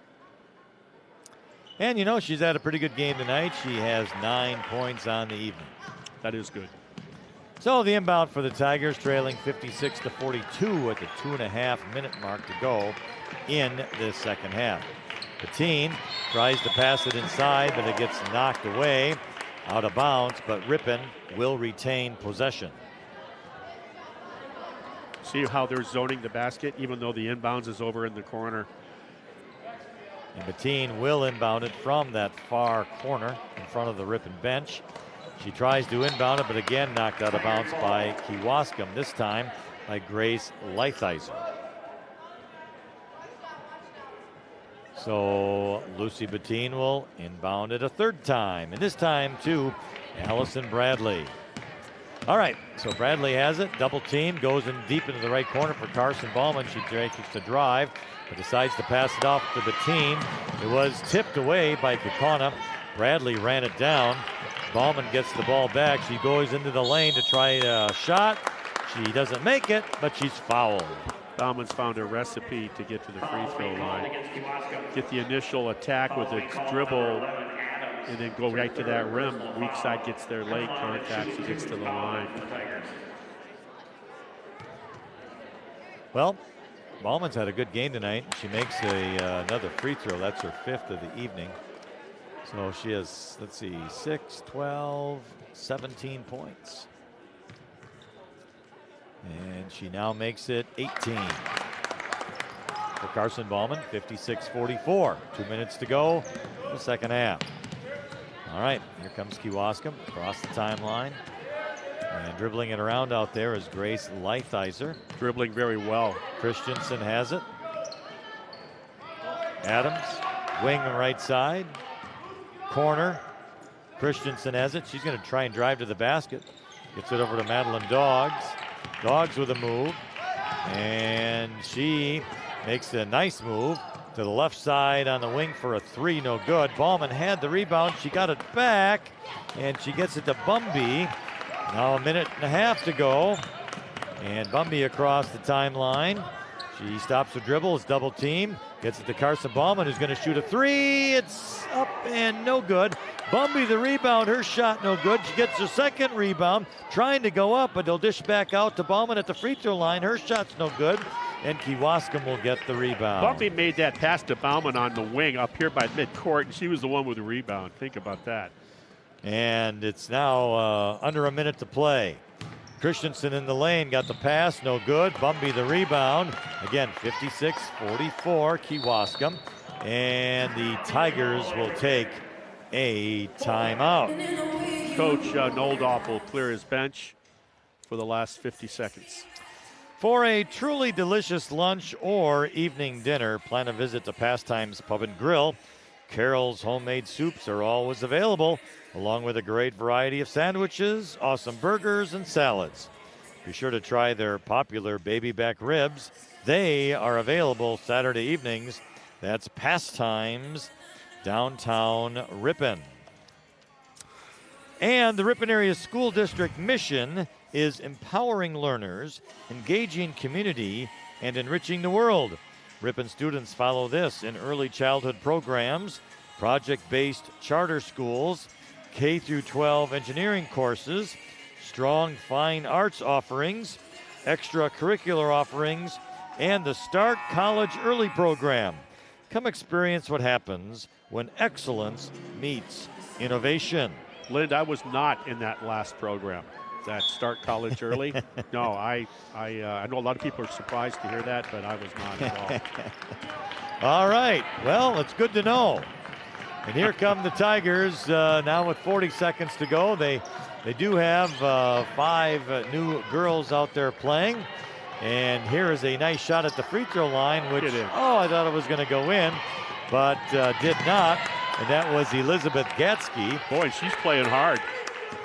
And, she's had a pretty good game tonight. She has 9 points on the evening. That is good. So the inbound for the Tigers, trailing 56-42 at the 2.5-minute mark to go in this second half. Bettine tries to pass it inside, but it gets knocked away, out of bounds, but Ripon will retain possession. See how they're zoning the basket, even though the inbounds is over in the corner. And Bettine will inbound it from that far corner in front of the Ripon bench. She tries to inbound it, but again knocked out of bounds by Kewaskum, this time by Grace Lighthizer. So Lucy Bettine will inbound it a third time, and this time to Allison Bradley. All right, so Bradley has it. Double team, goes in deep into the right corner for Carson Ballman. She takes the drive, but decides to pass it off to the team. It was tipped away by Kekona. Bradley ran it down. Ballman gets the ball back. She goes into the lane to try a shot. She doesn't make it, but she's fouled. Bauman's found a recipe to get to the free throw line. Get the initial attack with its dribble and then go right to that rim. Weak side gets their leg contact. She gets to the line. Well, Ballman's had a good game tonight. She makes another free throw. That's her 5th of the evening. So she has, let's see, 6, 12, 17 points. And she now makes it 18. For Carson Ballman, 56-44. 2 minutes to go in the second half. All right, here comes Kewaskum across the timeline. And dribbling it around out there is Grace Leithizer. Dribbling very well. Christensen has it. Adams, wing right side. Corner. Christensen has it. She's going to try and drive to the basket. Gets it over to Madeline Doggs. Doggs with a move. And she makes a nice move to the left side on the wing for a three. No good. Ballman had the rebound. She got it back. And she gets it to Bumby. Now a minute and a half to go. And Bumby across the timeline. She stops the dribble. It's double team. Gets it to Carson Ballman, who's going to shoot a three. It's up and no good. Bumby the rebound. Her shot no good. She gets her second rebound. Trying to go up, but they'll dish back out to Ballman at the free throw line. Her shot's no good. And Kewaskum will get the rebound. Bumby made that pass to Bauman on the wing up here by midcourt, and she was the one with the rebound. Think about that. And it's now under a minute to play. Christensen in the lane, got the pass, no good. Bumby the rebound. Again, 56-44, Kewaskum. And the Tigers will take a timeout. Coach Noldoff will clear his bench for the last 50 seconds. For a truly delicious lunch or evening dinner, plan a visit to Pastimes Pub and Grill. Carol's homemade soups are always available, along with a great variety of sandwiches, awesome burgers, and salads. Be sure to try their popular baby back ribs. They are available Saturday evenings. That's Pastimes, downtown Ripon. And the Ripon Area School District mission is empowering learners, engaging community, and enriching the world. Ripon students follow this in early childhood programs, project-based charter schools, K through 12 engineering courses, strong fine arts offerings, extracurricular offerings, and the Start College Early program. Come experience what happens when excellence meets innovation. Lind, I was not in that last program, that Start College Early. No, I know a lot of people are surprised to hear that, but I was not at all. All right, well, it's good to know. And here come the Tigers now with 40 seconds to go. They do have 5 new girls out there playing. And here is a nice shot at the free throw line, which, I thought it was going to go in, but did not. And that was Elizabeth Gatsky. Boy, she's playing hard.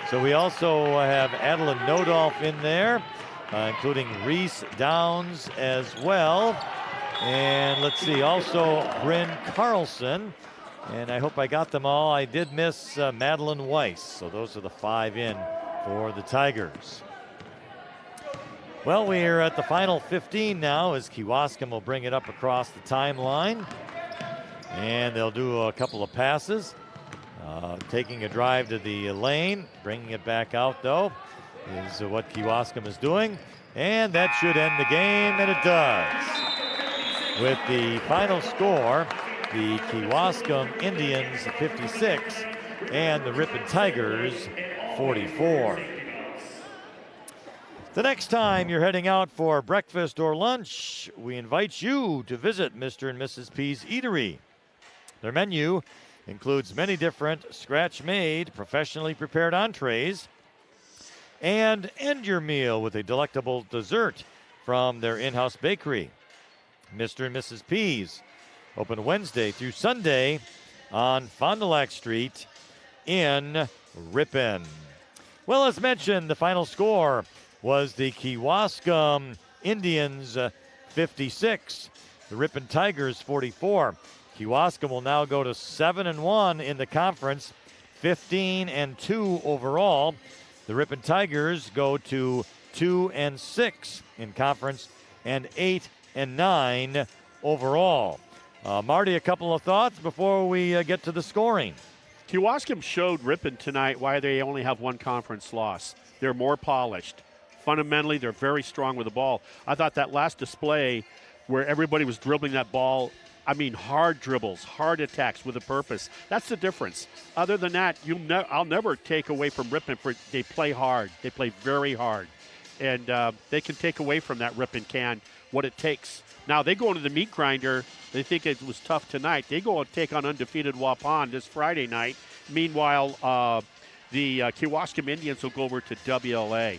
So we also have Adeline Nodolf in there, including Reese Downs as well. And let's see, also Bryn Carlson. And I hope I got them all. I did miss Madeline Weiss. So those are the 5 in for the Tigers. Well, we're at the final 15 now as Kewaskum will bring it up across the timeline. And they'll do a couple of passes. Taking a drive to the lane, bringing it back out though, is what Kewaskum is doing. And that should end the game, and it does. With the final score, the Kewaskum Indians 56 and the Ripon Tigers 44. The next time you're heading out for breakfast or lunch, we invite you to visit Mr. and Mrs. P's Eatery. Their menu includes many different scratch-made, professionally prepared entrees, and end your meal with a delectable dessert from their in-house bakery. Mr. and Mrs. P's, open Wednesday through Sunday on Fond du Lac Street in Ripon. Well, as mentioned, the final score was the Kewaskum Indians 56, the Ripon Tigers 44. Kewaskum will now go to 7-1 in the conference, 15-2 overall. The Ripon Tigers go to 2-6 in conference and 8-9 overall. Marty, a couple of thoughts before we get to the scoring. Kewaskum showed Ripon tonight why they only have one conference loss. They're more polished. Fundamentally, they're very strong with the ball. I thought that last display where everybody was dribbling that ball, I mean hard dribbles, hard attacks with a purpose. That's the difference. Other than that, I'll never take away from Ripon. They play hard. They play very hard. And they can take away from that Ripon can what it takes. Now, they go into the meat grinder. They think it was tough tonight. They go and take on undefeated Waupun this Friday night. Meanwhile, the Kewaskum Indians will go over to WLA.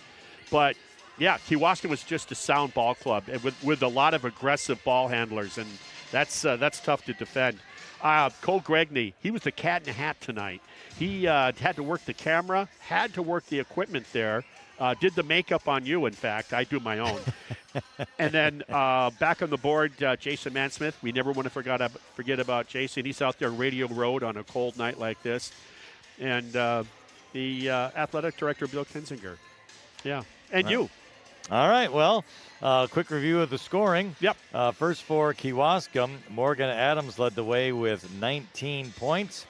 But, yeah, Kewaskum was just a sound ball club with a lot of aggressive ball handlers, and that's tough to defend. Cole Gregney, he was the cat in the hat tonight. He had to work the camera, had to work the equipment there. Did the makeup on you, in fact. I do my own. And then back on the board, Jason Mansmith. We never want to forget about Jason. He's out there Radio Road on a cold night like this. And the athletic director, Bill Kinzinger. Yeah. And you. All right. Well, quick review of the scoring. Yep. First for Kewaskum, Morgan Adams led the way with 19 points.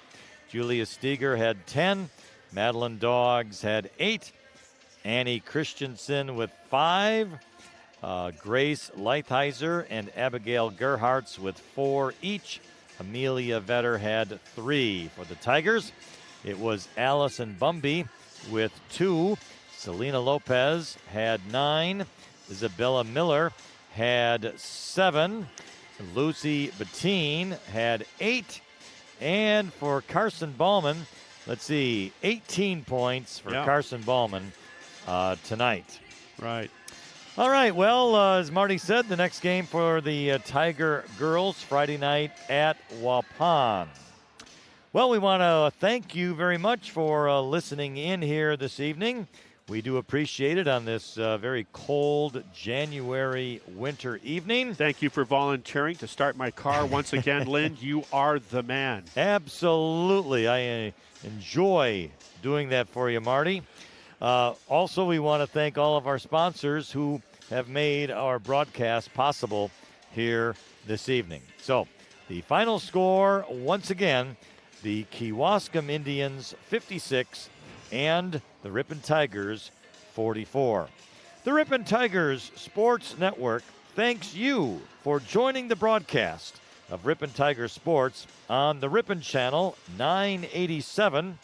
Julia Steger had 10. Madeline Doggs had 8. Annie Christensen with 5. Grace Leitheiser and Abigail Gerhartz with 4 each. Amelia Vetter had 3. For the Tigers, it was Allison Bumby with 2. Selena Lopez had 9. Isabella Miller had 7. Lucy Bettine had 8. And for Carson Ballman, 18 points for Carson Ballman tonight. Right. All right, well, as Marty said, the next game for the Tiger girls, Friday night at Waupun. Well, we want to thank you very much for listening in here this evening. We do appreciate it on this very cold January winter evening. Thank you for volunteering to start my car once again, Lynn. You are the man. Absolutely. I enjoy doing that for you, Marty. Also, we want to thank all of our sponsors who have made our broadcast possible here this evening. So, the final score, once again, the Kewaskum Indians 56 and the Ripon Tigers 44. The Ripon Tigers Sports Network thanks you for joining the broadcast of Ripon Tiger Sports on the Ripon Channel 987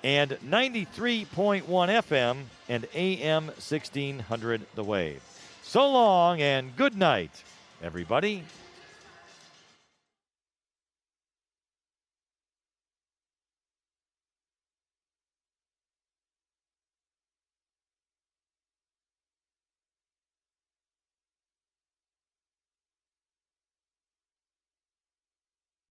and 93.1 FM and AM 1600 The Wave. So long and good night, everybody.